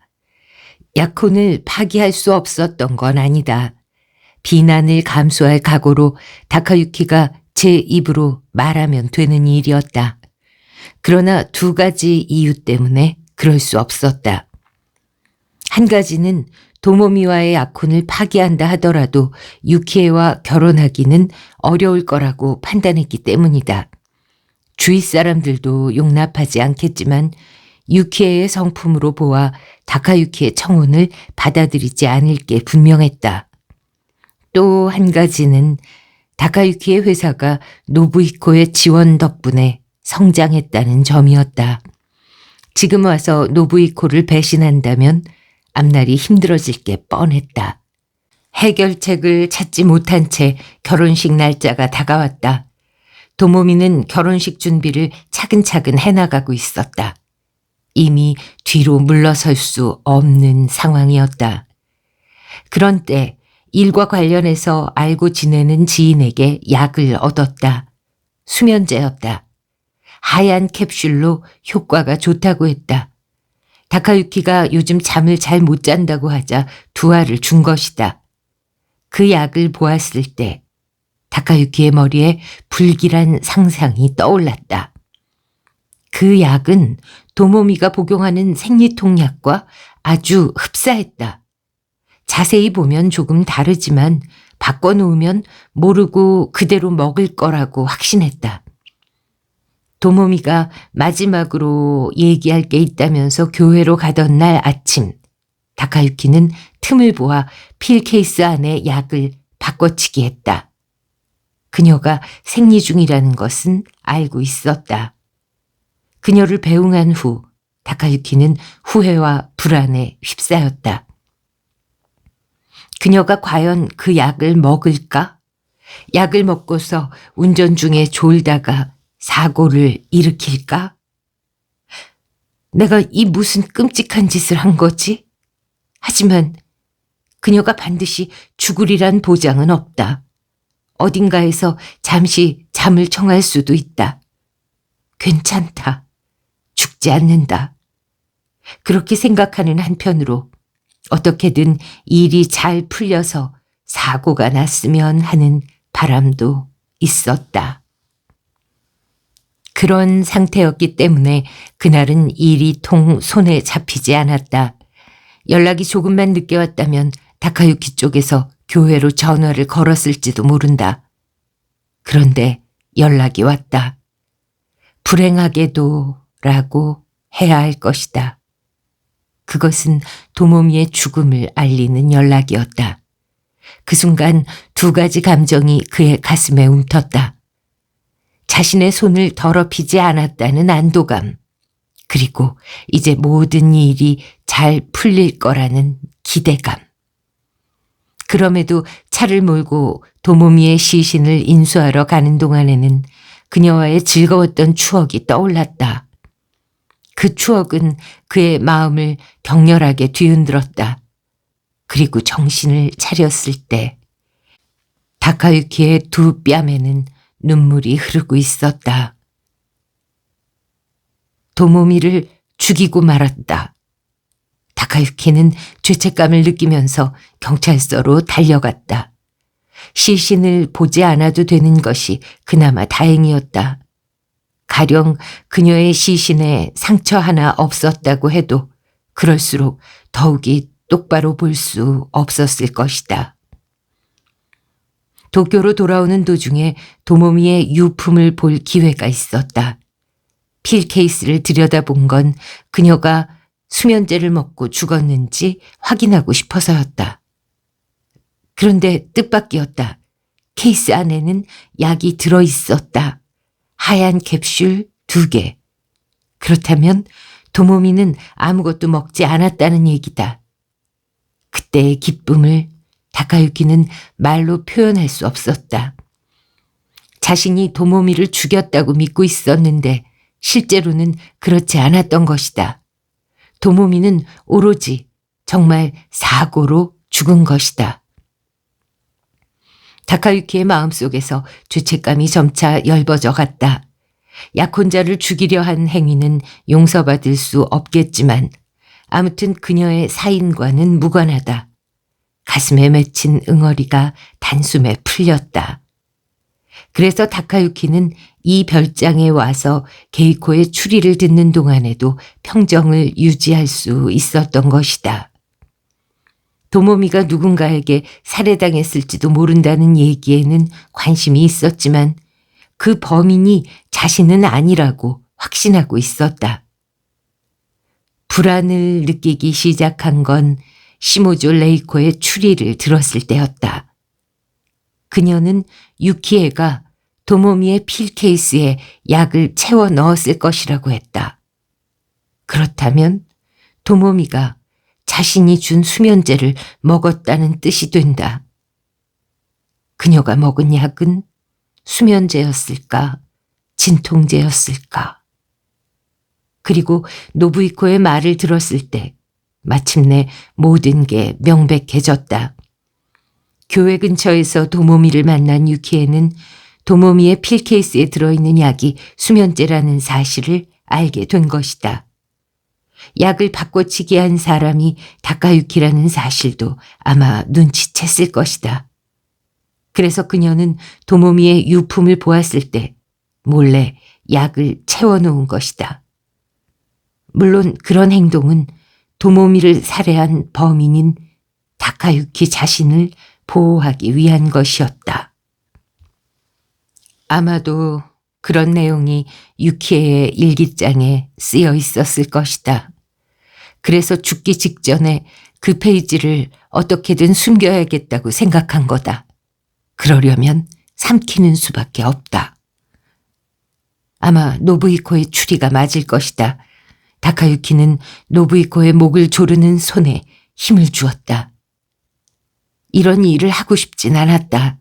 약혼을 파기할 수 없었던 건 아니다. 비난을 감수할 각오로 다카유키가 제 입으로 말하면 되는 일이었다. 그러나 두 가지 이유 때문에 그럴 수 없었다. 한 가지는 도모미와의 약혼을 파기한다 하더라도 유키에와 결혼하기는 어려울 거라고 판단했기 때문이다. 주위 사람들도 용납하지 않겠지만 유키에의 성품으로 보아 다카유키의 청혼을 받아들이지 않을 게 분명했다. 또 한 가지는 다카유키의 회사가 노부히코의 지원 덕분에 성장했다는 점이었다. 지금 와서 노부히코를 배신한다면 앞날이 힘들어질 게 뻔했다. 해결책을 찾지 못한 채 결혼식 날짜가 다가왔다. 도모미는 결혼식 준비를 차근차근 해나가고 있었다. 이미 뒤로 물러설 수 없는 상황이었다. 그런 때 일과 관련해서 알고 지내는 지인에게 약을 얻었다. 수면제였다. 하얀 캡슐로 효과가 좋다고 했다. 다카유키가 요즘 잠을 잘 못 잔다고 하자 두 알을 준 것이다. 그 약을 보았을 때 다카유키의 머리에 불길한 상상이 떠올랐다. 그 약은 도모미가 복용하는 생리통약과 아주 흡사했다. 자세히 보면 조금 다르지만 바꿔놓으면 모르고 그대로 먹을 거라고 확신했다. 도모미가 마지막으로 얘기할 게 있다면서 교회로 가던 날 아침, 다카유키는 틈을 보아 필 케이스 안에 약을 바꿔치기 했다. 그녀가 생리 중이라는 것은 알고 있었다. 그녀를 배웅한 후 다카유키는 후회와 불안에 휩싸였다. 그녀가 과연 그 약을 먹을까? 약을 먹고서 운전 중에 졸다가 사고를 일으킬까? 내가 이 무슨 끔찍한 짓을 한 거지? 하지만 그녀가 반드시 죽으리란 보장은 없다. 어딘가에서 잠시 잠을 청할 수도 있다. 괜찮다. 죽지 않는다. 그렇게 생각하는 한편으로 어떻게든 일이 잘 풀려서 사고가 났으면 하는 바람도 있었다. 그런 상태였기 때문에 그날은 일이 통 손에 잡히지 않았다. 연락이 조금만 늦게 왔다면 다카유키 쪽에서 교회로 전화를 걸었을지도 모른다. 그런데 연락이 왔다. 불행하게도 라고 해야 할 것이다. 그것은 도모미의 죽음을 알리는 연락이었다. 그 순간 두 가지 감정이 그의 가슴에 움텄다. 자신의 손을 더럽히지 않았다는 안도감, 그리고 이제 모든 일이 잘 풀릴 거라는 기대감. 그럼에도 차를 몰고 도모미의 시신을 인수하러 가는 동안에는 그녀와의 즐거웠던 추억이 떠올랐다. 그 추억은 그의 마음을 격렬하게 뒤흔들었다. 그리고 정신을 차렸을 때 다카유키의 두 뺨에는 눈물이 흐르고 있었다. 도모미를 죽이고 말았다. 다카유키는 죄책감을 느끼면서 경찰서로 달려갔다. 시신을 보지 않아도 되는 것이 그나마 다행이었다. 가령 그녀의 시신에 상처 하나 없었다고 해도 그럴수록 더욱이 똑바로 볼 수 없었을 것이다. 도쿄로 돌아오는 도중에 도모미의 유품을 볼 기회가 있었다. 필 케이스를 들여다본 건 그녀가 수면제를 먹고 죽었는지 확인하고 싶어서였다. 그런데 뜻밖이었다. 케이스 안에는 약이 들어있었다. 하얀 캡슐 2개. 그렇다면 도모미는 아무것도 먹지 않았다는 얘기다. 그때의 기쁨을 다카유키는 말로 표현할 수 없었다. 자신이 도모미를 죽였다고 믿고 있었는데 실제로는 그렇지 않았던 것이다. 도모미는 오로지 정말 사고로 죽은 것이다. 다카유키의 마음속에서 죄책감이 점차 엷어져 갔다. 약혼자를 죽이려 한 행위는 용서받을 수 없겠지만 아무튼 그녀의 사인과는 무관하다. 가슴에 맺힌 응어리가 단숨에 풀렸다. 그래서 다카유키는 이 별장에 와서 게이코의 추리를 듣는 동안에도 평정을 유지할 수 있었던 것이다. 도모미가 누군가에게 살해당했을지도 모른다는 얘기에는 관심이 있었지만 그 범인이 자신은 아니라고 확신하고 있었다. 불안을 느끼기 시작한 건 시모조 레이코의 추리를 들었을 때였다. 그녀는 유키에가 도모미의 필 케이스에 약을 채워 넣었을 것이라고 했다. 그렇다면 도모미가 자신이 준 수면제를 먹었다는 뜻이 된다. 그녀가 먹은 약은 수면제였을까? 진통제였을까? 그리고 노부이코의 말을 들었을 때 마침내 모든 게 명백해졌다. 교회 근처에서 도모미를 만난 유키에는 도모미의 필케이스에 들어있는 약이 수면제라는 사실을 알게 된 것이다. 약을 바꿔치기 한 사람이 다카유키라는 사실도 아마 눈치챘을 것이다. 그래서 그녀는 도모미의 유품을 보았을 때 몰래 약을 채워놓은 것이다. 물론 그런 행동은 도모미를 살해한 범인인 다카유키 자신을 보호하기 위한 것이었다. 아마도 그런 내용이 유키에의 일기장에 쓰여 있었을 것이다. 그래서 죽기 직전에 그 페이지를 어떻게든 숨겨야겠다고 생각한 거다. 그러려면 삼키는 수밖에 없다. 아마 노부이코의 추리가 맞을 것이다. 다카유키는 노부이코의 목을 조르는 손에 힘을 주었다. 이런 일을 하고 싶진 않았다.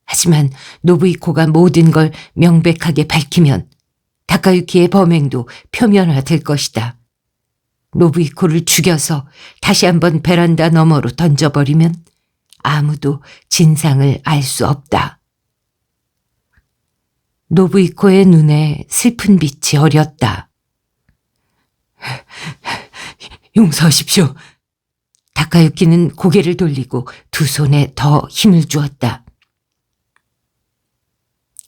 하지만 노부이코가 모든 걸 명백하게 밝히면 다카유키의 범행도 표면화될 것이다. 노부이코를 죽여서 다시 한번 베란다 너머로 던져버리면 아무도 진상을 알 수 없다. 노부이코의 눈에 슬픈 빛이 어렸다. 용서하십시오. 다카유키는 고개를 돌리고 두 손에 더 힘을 주었다.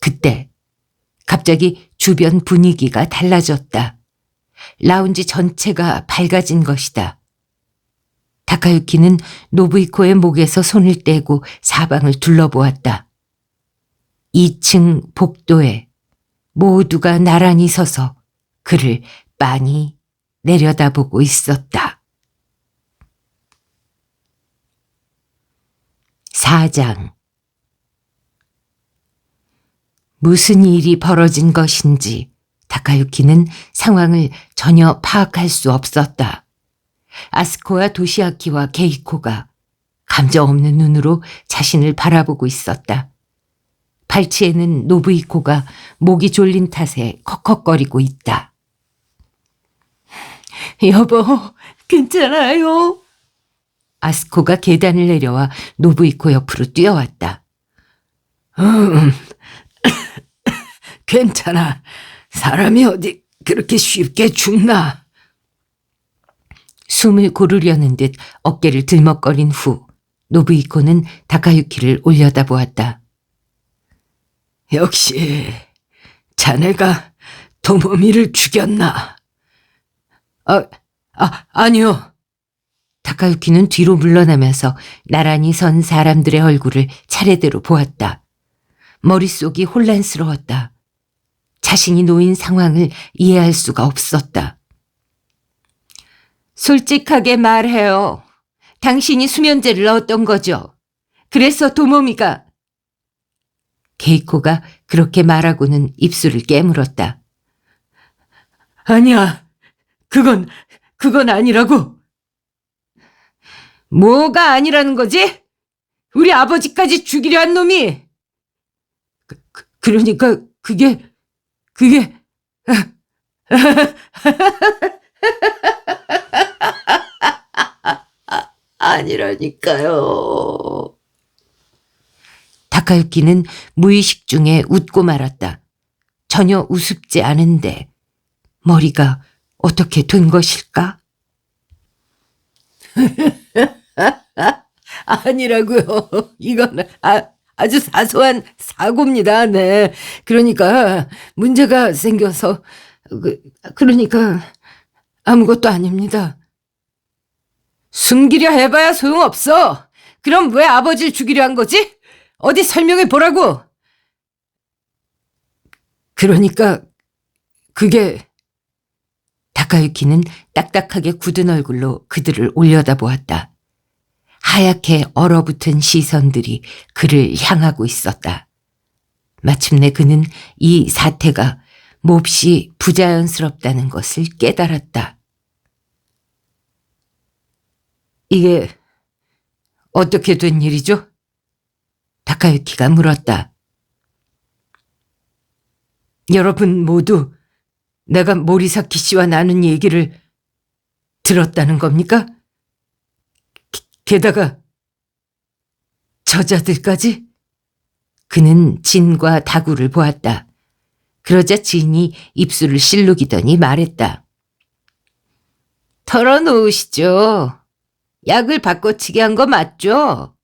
그때 갑자기 주변 분위기가 달라졌다. 라운지 전체가 밝아진 것이다. 다카유키는 노부이코의 목에서 손을 떼고 사방을 둘러보았다. 2층 복도에 모두가 나란히 서서 그를 빤히 내려다보고 있었다. 4장. 무슨 일이 벌어진 것인지 다카유키는 상황을 전혀 파악할 수 없었다. 아스코와 도시아키와 게이코가 감정 없는 눈으로 자신을 바라보고 있었다. 발치에는 노부이코가 목이 졸린 탓에 컥컥거리고 있다. 여보, 괜찮아요? 아스코가 계단을 내려와 노부이코 옆으로 뛰어왔다. 괜찮아. 사람이 어디 그렇게 쉽게 죽나? 숨을 고르려는 듯 어깨를 들먹거린 후 노부이코는 다카유키를 올려다보았다. 역시 자네가 도모미를 죽였나? 아니요. 다카유키는 뒤로 물러나면서 나란히 선 사람들의 얼굴을 차례대로 보았다. 머릿속이 혼란스러웠다. 자신이 놓인 상황을 이해할 수가 없었다. 솔직하게 말해요. 당신이 수면제를 넣었던 거죠. 그래서 도모미가... 게이코가 그렇게 말하고는 입술을 깨물었다. 아니야. 그건 아니라고. 뭐가 아니라는 거지? 우리 아버지까지 죽이려 한 놈이! 그러니까 그게 아니라니까요. 다카유키는 무의식 중에 웃고 말았다. 전혀 우습지 않은데 머리가 어떻게 된 것일까? 아니라고요. 이건 아주 사소한 사고입니다. 네. 그러니까 문제가 생겨서 그러니까 아무것도 아닙니다. 숨기려 해봐야 소용없어. 그럼 왜 아버지를 죽이려 한 거지? 어디 설명해 보라고. 그러니까 그게 다카유키는 딱딱하게 굳은 얼굴로 그들을 올려다보았다. 하얗게 얼어붙은 시선들이 그를 향하고 있었다. 마침내 그는 이 사태가 몹시 부자연스럽다는 것을 깨달았다. 이게 어떻게 된 일이죠? 다카유키가 물었다. 여러분 모두 내가 모리사키 씨와 나눈 얘기를 들었다는 겁니까? 게다가 저자들까지? 그는 진과 다구를 보았다. 그러자 진이 입술을 실룩이더니 말했다. 털어놓으시죠. 약을 바꿔치기 한 거 맞죠?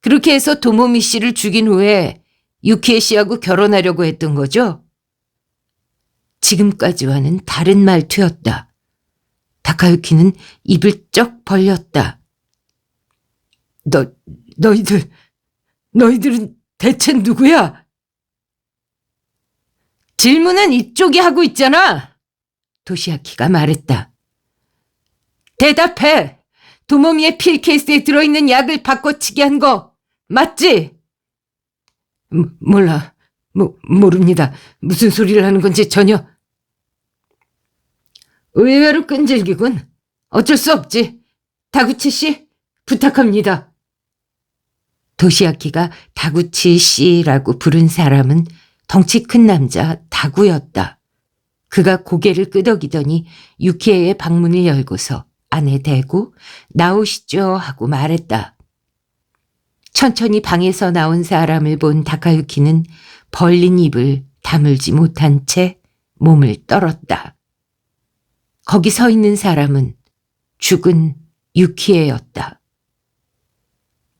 그렇게 해서 도모미 씨를 죽인 후에 유키에 씨하고 결혼하려고 했던 거죠? 지금까지와는 다른 말투였다. 다카유키는 입을 쩍 벌렸다. 너희들은 대체 누구야? 질문은 이쪽이 하고 있잖아. 도시아키가 말했다. 대답해. 도모미의 필 케이스에 들어있는 약을 바꿔치기 한 거 맞지? 몰라. 모릅니다. 무슨 소리를 하는 건지 전혀. 의외로 끈질기군. 어쩔 수 없지. 다구치 씨, 부탁합니다. 도시아키가 다구치 씨라고 부른 사람은 덩치 큰 남자 다구였다. 그가 고개를 끄덕이더니 유키에의 방문을 열고서 안에 대고 나오시죠 하고 말했다. 천천히 방에서 나온 사람을 본 다카유키는 벌린 입을 다물지 못한 채 몸을 떨었다. 거기 서 있는 사람은 죽은 유키에였다.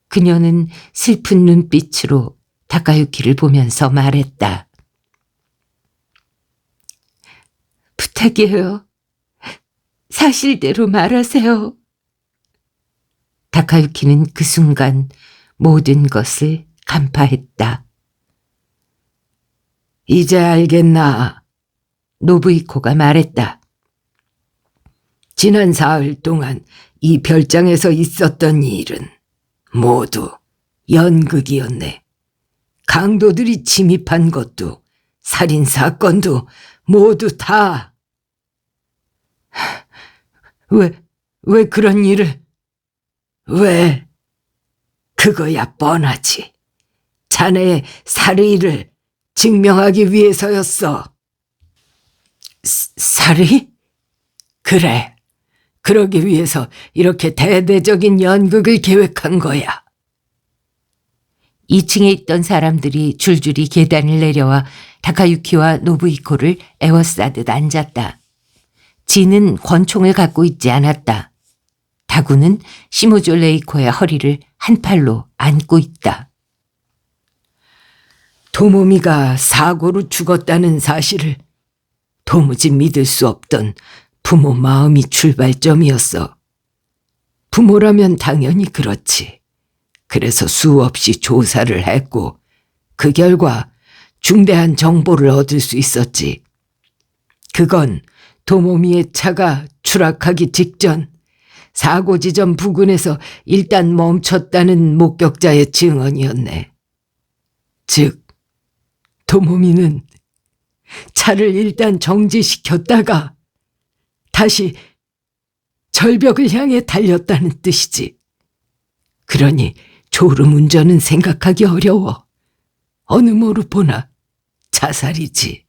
그녀는 슬픈 눈빛으로 다카유키를 보면서 말했다. 부탁이에요. 사실대로 말하세요. 다카유키는 그 순간 모든 것을 간파했다. 이제 알겠나? 노부이코가 말했다. 지난 사흘 동안 이 별장에서 있었던 일은 모두 연극이었네. 강도들이 침입한 것도 살인사건도 모두 다. 왜 그런 일을? 왜? 그거야 뻔하지. 자네의 살의를 증명하기 위해서였어. 살의? 그래. 그러기 위해서 이렇게 대대적인 연극을 계획한 거야. 2층에 있던 사람들이 줄줄이 계단을 내려와 다카유키와 노부이코를 에워싸듯 앉았다. 진은 권총을 갖고 있지 않았다. 다구는 시모조 레이코의 허리를 한 팔로 안고 있다. 도모미가 사고로 죽었다는 사실을 도무지 믿을 수 없던 부모 마음이 출발점이었어. 부모라면 당연히 그렇지. 그래서 수없이 조사를 했고 그 결과 중대한 정보를 얻을 수 있었지. 그건 도모미의 차가 추락하기 직전 사고 지점 부근에서 일단 멈췄다는 목격자의 증언이었네. 즉, 도모미는 차를 일단 정지시켰다가 다시 절벽을 향해 달렸다는 뜻이지. 그러니 졸음 운전은 생각하기 어려워. 어느 모로 보나 자살이지.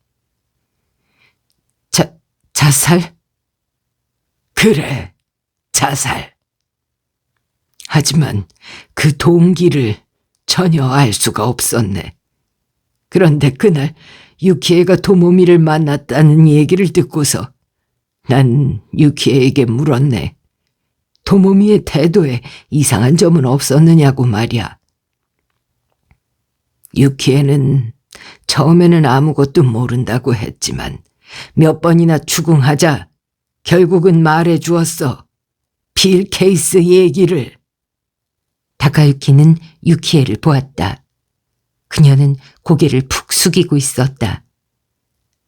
자살? 그래, 자살. 하지만 그 동기를 전혀 알 수가 없었네. 그런데 그날 유키에가 도모미를 만났다는 얘기를 듣고서 난 유키에에게 물었네. 도모미의 태도에 이상한 점은 없었느냐고 말이야. 유키에는 처음에는 아무것도 모른다고 했지만 몇 번이나 추궁하자 결국은 말해 주었어. 빌 케이스 얘기를. 다카유키는 유키에를 보았다. 그녀는 고개를 푹 숙이고 있었다.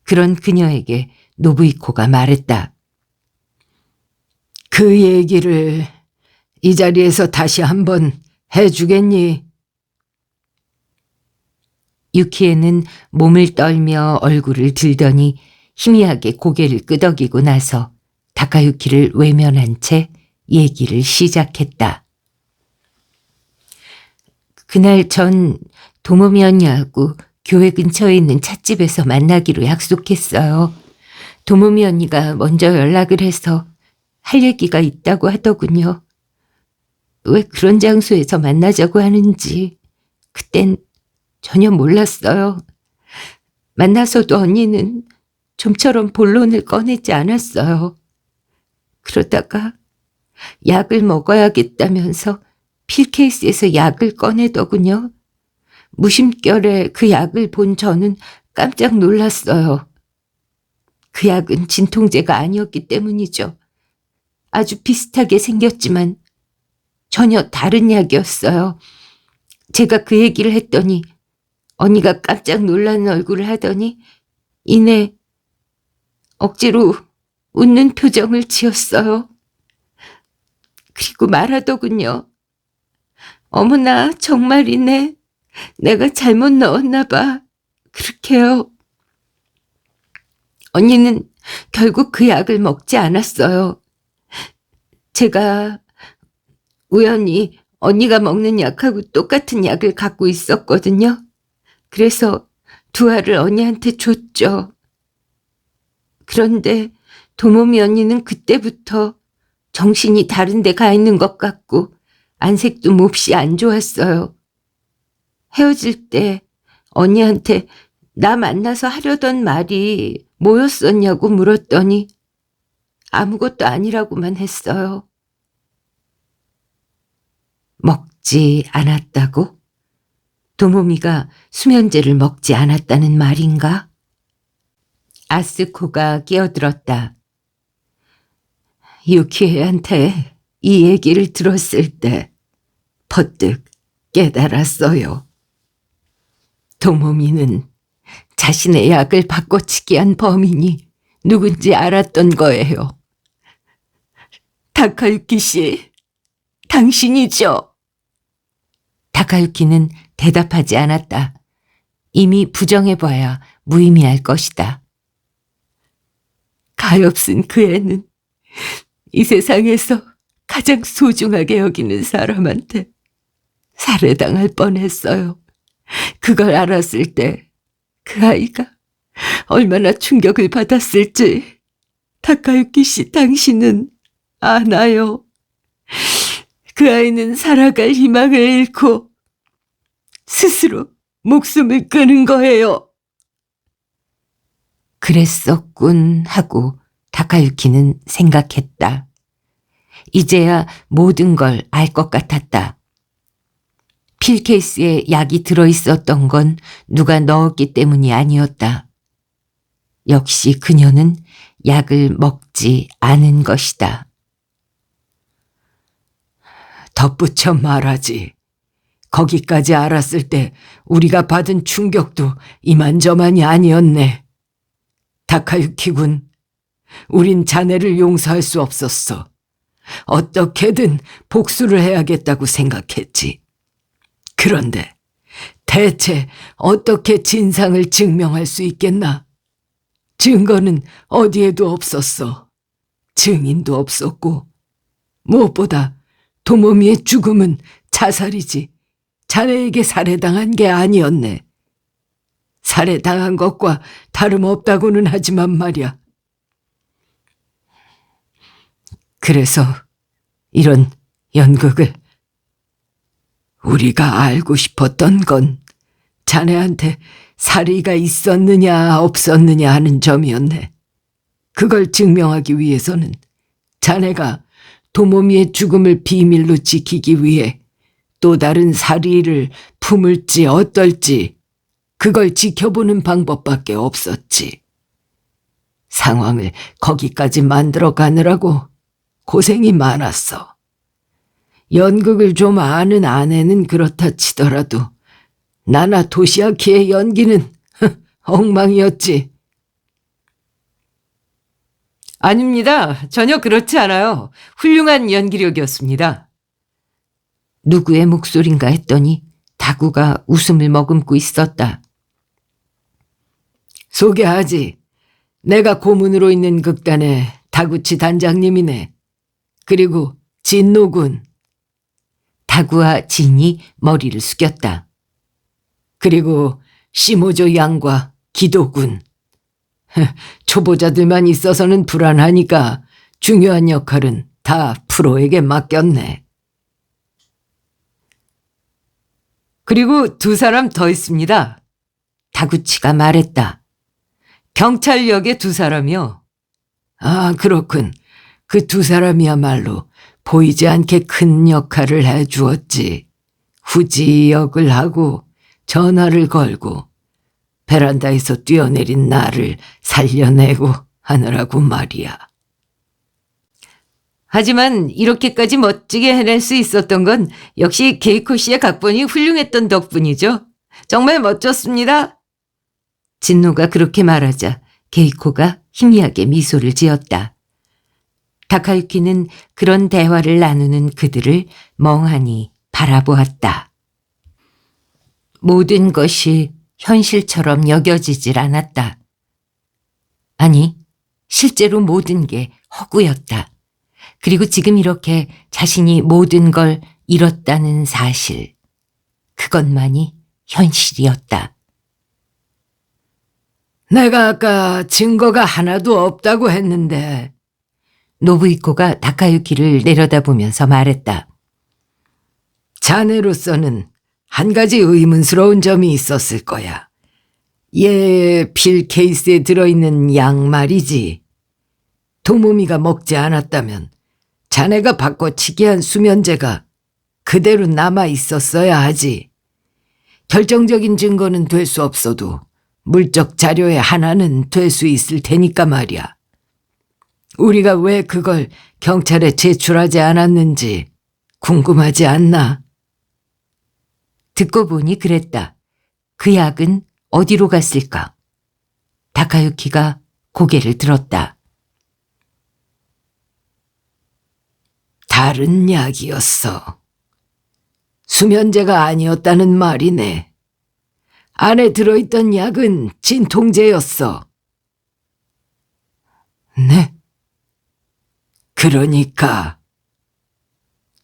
그런 그녀에게 노부이코가 말했다. 그 얘기를 이 자리에서 다시 한번 해주겠니? 유키에는 몸을 떨며 얼굴을 들더니 희미하게 고개를 끄덕이고 나서 다카유키를 외면한 채 얘기를 시작했다. 그날 전 도모미 언니하고 교회 근처에 있는 찻집에서 만나기로 약속했어요. 도모미 언니가 먼저 연락을 해서 할 얘기가 있다고 하더군요. 왜 그런 장소에서 만나자고 하는지 그땐 전혀 몰랐어요. 만나서도 언니는 좀처럼 본론을 꺼내지 않았어요. 그러다가 약을 먹어야겠다면서 필케이스에서 약을 꺼내더군요. 무심결에 그 약을 본 저는 깜짝 놀랐어요. 그 약은 진통제가 아니었기 때문이죠. 아주 비슷하게 생겼지만 전혀 다른 약이었어요. 제가 그 얘기를 했더니 언니가 깜짝 놀라는 얼굴을 하더니 이내 억지로 웃는 표정을 지었어요. 그리고 말하더군요. 어머나 정말이네. 내가 잘못 넣었나 봐. 그렇게요. 언니는 결국 그 약을 먹지 않았어요. 제가 우연히 언니가 먹는 약하고 똑같은 약을 갖고 있었거든요. 그래서 두 알을 언니한테 줬죠. 그런데 도모미 언니는 그때부터 정신이 다른 데 가 있는 것 같고 안색도 몹시 안 좋았어요. 헤어질 때 언니한테 나 만나서 하려던 말이 뭐였었냐고 물었더니 아무것도 아니라고만 했어요. 먹지 않았다고? 도모미가 수면제를 먹지 않았다는 말인가? 아스코가 끼어들었다. 유키에한테 이 얘기를 들었을 때 퍼뜩 깨달았어요. 도모미는 자신의 약을 바꿔치기 한 범인이 누군지 알았던 거예요. 다카유키 씨, 당신이죠? 다카유키는 대답하지 않았다. 이미 부정해봐야 무의미할 것이다. 가엾은 그 애는 이 세상에서 가장 소중하게 여기는 사람한테 살해당할 뻔했어요. 그걸 알았을 때 그 아이가 얼마나 충격을 받았을지 다카유키 씨 당신은 아나요. 그 아이는 살아갈 희망을 잃고 스스로 목숨을 끊은 거예요. 그랬었군 하고 다카유키는 생각했다. 이제야 모든 걸 알 것 같았다. 필케이스에 약이 들어있었던 건 누가 넣었기 때문이 아니었다. 역시 그녀는 약을 먹지 않은 것이다. 덧붙여 말하지. 거기까지 알았을 때 우리가 받은 충격도 이만저만이 아니었네. 다카유키 군, 우린 자네를 용서할 수 없었어. 어떻게든 복수를 해야겠다고 생각했지. 그런데 대체 어떻게 진상을 증명할 수 있겠나? 증거는 어디에도 없었어. 증인도 없었고 무엇보다 도모미의 죽음은 자살이지 자네에게 살해당한 게 아니었네. 살해당한 것과 다름없다고는 하지만 말이야. 그래서 이런 연극을 우리가 알고 싶었던 건 자네한테 살해가 있었느냐 없었느냐 하는 점이었네. 그걸 증명하기 위해서는 자네가 도모미의 죽음을 비밀로 지키기 위해 또 다른 사리를 품을지 어떨지 그걸 지켜보는 방법밖에 없었지. 상황을 거기까지 만들어 가느라고 고생이 많았어. 연극을 좀 아는 아내는 그렇다 치더라도 나나 도시아키의 연기는 엉망이었지. 아닙니다. 전혀 그렇지 않아요. 훌륭한 연기력이었습니다. 누구의 목소린가 했더니 다구가 웃음을 머금고 있었다. 소개하지. 내가 고문으로 있는 극단의 다구치 단장님이네. 그리고 진노군. 다구와 진이 머리를 숙였다. 그리고 시모조 양과 기도군. 초보자들만 있어서는 불안하니까 중요한 역할은 다 프로에게 맡겼네. 그리고 두 사람 더 있습니다. 다구치가 말했다. 경찰역의 두 사람이요. 아, 그렇군. 그 두 사람이야말로 보이지 않게 큰 역할을 해주었지. 후지 역을 하고 전화를 걸고 베란다에서 뛰어내린 나를 살려내고 하느라고 말이야. 하지만 이렇게까지 멋지게 해낼 수 있었던 건 역시 게이코 씨의 각본이 훌륭했던 덕분이죠. 정말 멋졌습니다. 진노가 그렇게 말하자 게이코가 희미하게 미소를 지었다. 다카유키는 그런 대화를 나누는 그들을 멍하니 바라보았다. 모든 것이 현실처럼 여겨지질 않았다. 아니, 실제로 모든 게 허구였다. 그리고 지금 이렇게 자신이 모든 걸 잃었다는 사실, 그것만이 현실이었다. 내가 아까 증거가 하나도 없다고 했는데 노부이코가 다카유키를 내려다보면서 말했다. 자네로서는 한 가지 의문스러운 점이 있었을 거야. 얘 필 케이스에 들어있는 양 말이지. 도모미가 먹지 않았다면 자네가 바꿔치기 한 수면제가 그대로 남아 있었어야 하지. 결정적인 증거는 될 수 없어도 물적 자료의 하나는 될 수 있을 테니까 말이야. 우리가 왜 그걸 경찰에 제출하지 않았는지 궁금하지 않나? 듣고 보니 그랬다. 그 약은 어디로 갔을까? 다카유키가 고개를 들었다. 다른 약이었어. 수면제가 아니었다는 말이네. 안에 들어있던 약은 진통제였어. 네? 그러니까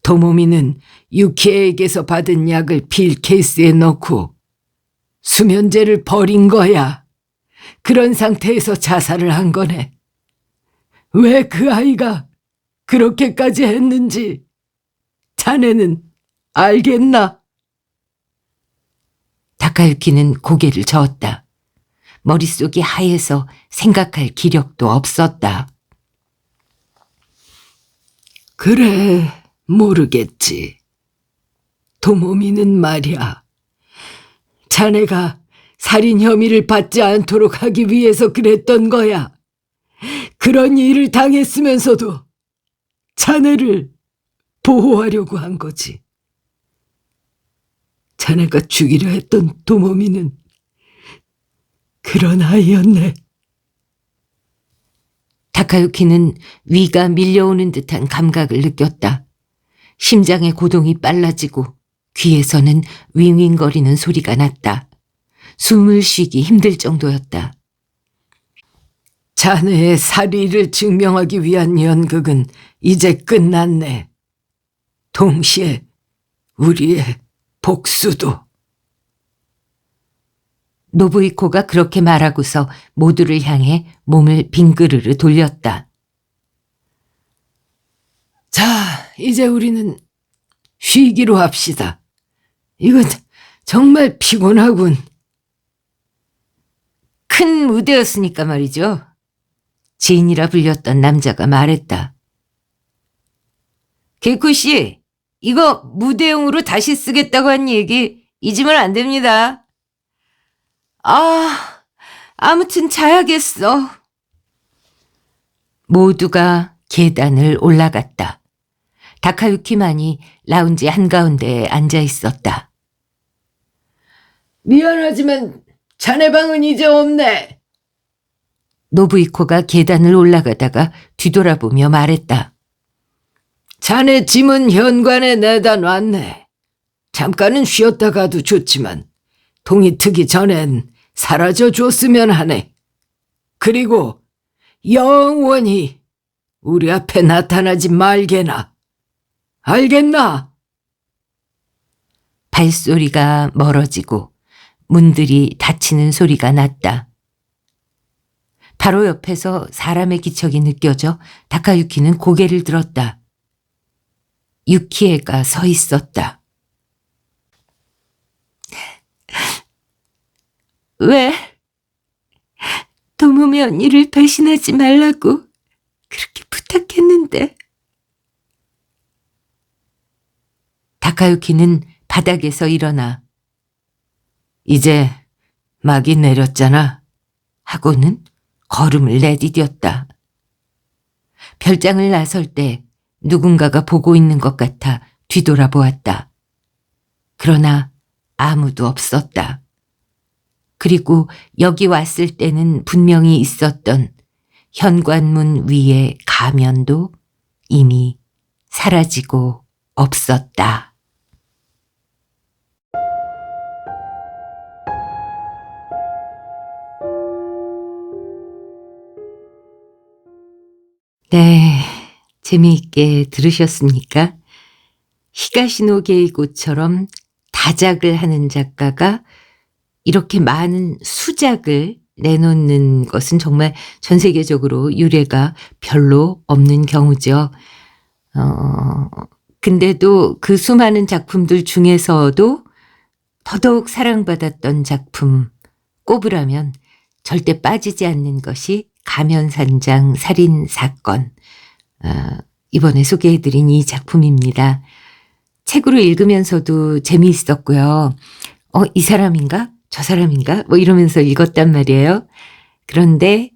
도모미는 유키에게서 받은 약을 필 케이스에 넣고 수면제를 버린 거야. 그런 상태에서 자살을 한 거네. 왜 그 아이가 그렇게까지 했는지 자네는 알겠나? 다카유키는 고개를 저었다. 머릿속이 하얘서 생각할 기력도 없었다. 그래, 모르겠지. 도모미는 말이야. 자네가 살인 혐의를 받지 않도록 하기 위해서 그랬던 거야. 그런 일을 당했으면서도 자네를 보호하려고 한 거지. 자네가 죽이려 했던 도모미는 그런 아이였네. 다카유키는 위가 밀려오는 듯한 감각을 느꼈다. 심장의 고동이 빨라지고 귀에서는 윙윙거리는 소리가 났다. 숨을 쉬기 힘들 정도였다. 자네의 살의를 증명하기 위한 연극은 이제 끝났네. 동시에 우리의 복수도. 노부이코가 그렇게 말하고서 모두를 향해 몸을 빙그르르 돌렸다. 자, 이제 우리는 쉬기로 합시다. 이건 정말 피곤하군. 큰 무대였으니까 말이죠. 지인이라 불렸던 남자가 말했다. 게이코 씨, 이거 무대용으로 다시 쓰겠다고 한 얘기 잊으면 안 됩니다. 아무튼 자야겠어. 모두가 계단을 올라갔다. 다카유키만이 라운지 한가운데에 앉아 있었다. 미안하지만 자네 방은 이제 없네. 노부이코가 계단을 올라가다가 뒤돌아보며 말했다. 자네 짐은 현관에 내다 놨네. 잠깐은 쉬었다 가도 좋지만 동이 트기 전엔 사라져 줬으면 하네. 그리고 영원히 우리 앞에 나타나지 말게나. 알겠나? 발소리가 멀어지고 문들이 닫히는 소리가 났다. 바로 옆에서 사람의 기척이 느껴져 다카유키는 고개를 들었다. 유키에가 서 있었다. 왜? 도모미 언니를 배신하지 말라고 그렇게 부탁했는데. 다카유키는 바닥에서 일어나 이제 막이 내렸잖아 하고는 걸음을 내디뎠다. 별장을 나설 때 누군가가 보고 있는 것 같아 뒤돌아보았다. 그러나 아무도 없었다. 그리고 여기 왔을 때는 분명히 있었던 현관문 위의 가면도 이미 사라지고 없었다. 네, 재미있게 들으셨습니까? 히가시노 게이고처럼 다작을 하는 작가가 이렇게 많은 수작을 내놓는 것은 정말 전 세계적으로 유례가 별로 없는 경우죠. 근데도 그 수많은 작품들 중에서도 더더욱 사랑받았던 작품 꼽으라면 절대 빠지지 않는 것이 가면산장 살인사건. 이번에 소개해드린 이 작품입니다. 책으로 읽으면서도 재미있었고요. 이 사람인가? 저 사람인가? 뭐 이러면서 읽었단 말이에요. 그런데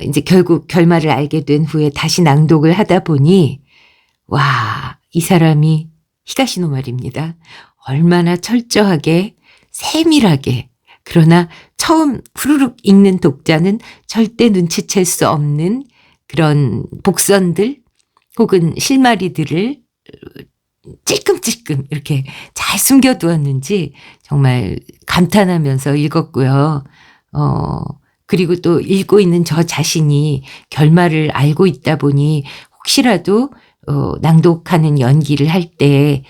이제 결국 결말을 알게 된 후에 다시 낭독을 하다 보니 와, 이 사람이 히가시노 말입니다. 얼마나 철저하게 세밀하게 그러나 처음 후루룩 읽는 독자는 절대 눈치챌 수 없는 그런 복선들 혹은 실마리들을 찔끔찔끔 이렇게 잘 숨겨두었는지 정말 감탄하면서 읽었고요. 그리고 또 읽고 있는 저 자신이 결말을 알고 있다 보니 혹시라도 낭독하는 연기를 할 때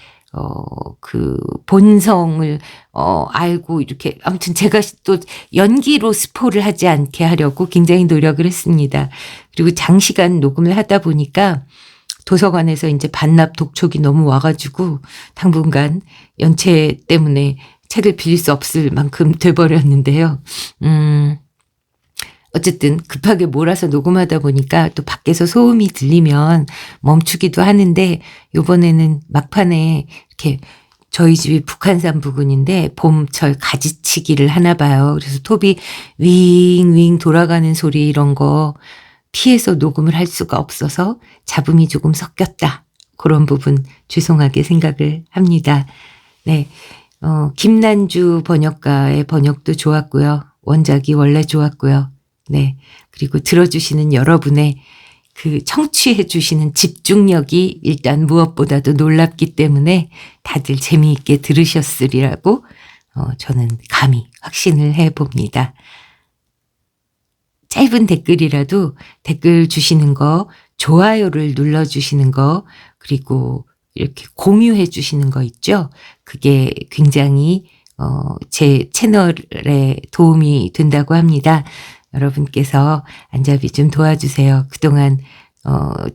그 본성을 알고 이렇게 아무튼 제가 또 연기로 스포를 하지 않게 하려고 굉장히 노력을 했습니다. 그리고 장시간 녹음을 하다 보니까 도서관에서 이제 반납 독촉이 너무 와가지고 당분간 연체 때문에 책을 빌릴 수 없을 만큼 돼버렸는데요. 어쨌든 급하게 몰아서 녹음하다 보니까 또 밖에서 소음이 들리면 멈추기도 하는데 요번에는 막판에 이렇게 저희 집이 북한산 부근인데 봄철 가지치기를 하나 봐요. 그래서 톱이 윙윙 돌아가는 소리 이런 거 피해서 녹음을 할 수가 없어서 잡음이 조금 섞였다. 그런 부분 죄송하게 생각을 합니다. 네, 김난주 번역가의 번역도 좋았고요. 원작이 원래 좋았고요. 네, 그리고 들어주시는 여러분의 그 청취해 주시는 집중력이 일단 무엇보다도 놀랍기 때문에 다들 재미있게 들으셨으리라고 저는 감히 확신을 해봅니다. 짧은 댓글이라도 댓글 주시는 거, 좋아요를 눌러주시는 거, 그리고 이렇게 공유해 주시는 거 있죠? 그게 굉장히 제 채널에 도움이 된다고 합니다. 여러분께서 안잡이 좀 도와주세요. 그동안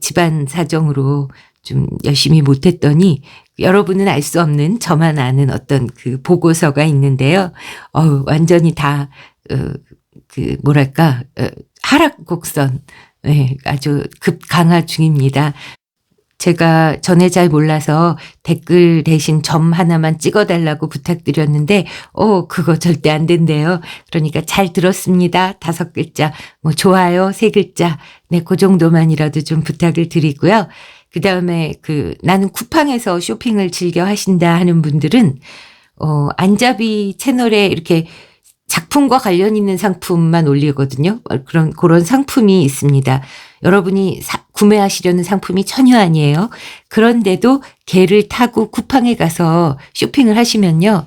집안 사정으로 좀 열심히 못했더니 여러분은 알 수 없는 저만 아는 어떤 그 보고서가 있는데요. 완전히 다 하락 곡선, 네, 아주 급 강화 중입니다. 제가 전에 잘 몰라서 댓글 대신 점 하나만 찍어달라고 부탁드렸는데, 그거 절대 안 된대요. 그러니까 잘 들었습니다. 5글자, 뭐 좋아요 3글자, 네, 그 정도만이라도 좀 부탁을 드리고요. 그 다음에 나는 쿠팡에서 쇼핑을 즐겨 하신다 하는 분들은, 안잡이 채널에 이렇게 작품과 관련 있는 상품만 올리거든요. 그런 상품이 있습니다. 여러분이 구매하시려는 상품이 전혀 아니에요. 그런데도 개를 타고 쿠팡에 가서 쇼핑을 하시면요.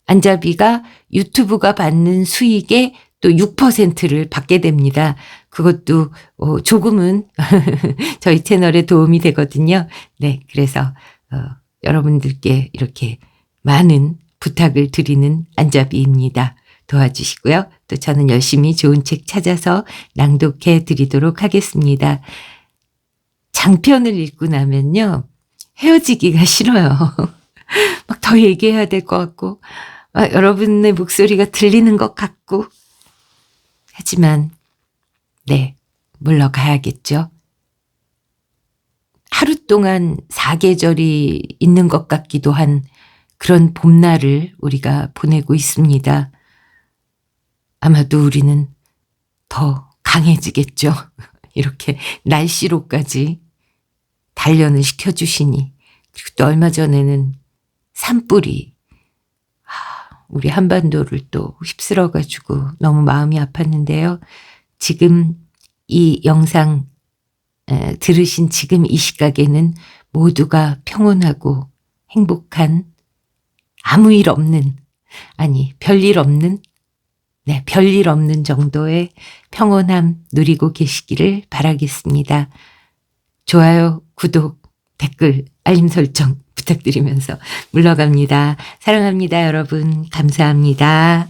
안잡이가 유튜브가 받는 수익의 또 6%를 받게 됩니다. 그것도 조금은 저희 채널에 도움이 되거든요. 네, 그래서 여러분들께 이렇게 많은 부탁을 드리는 안잡이입니다. 도와주시고요. 또 저는 열심히 좋은 책 찾아서 낭독해 드리도록 하겠습니다. 장편을 읽고 나면요. 헤어지기가 싫어요. 막 더 얘기해야 될 것 같고, 여러분의 목소리가 들리는 것 같고. 하지만, 네, 물러가야겠죠. 하루 동안 4계절이 있는 것 같기도 한 그런 봄날을 우리가 보내고 있습니다. 아마도 우리는 더 강해지겠죠. 이렇게 날씨로까지 단련을 시켜주시니. 그리고 또 얼마 전에는 산불이 우리 한반도를 또 휩쓸어가지고 너무 마음이 아팠는데요. 지금 이 영상 들으신 지금 이 시각에는 모두가 평온하고 행복한 아무 일 없는, 아니 별일 없는, 네, 별일 없는 정도의 평온함 누리고 계시기를 바라겠습니다. 좋아요, 구독, 댓글, 알림 설정 부탁드리면서 물러갑니다. 사랑합니다, 여러분. 감사합니다.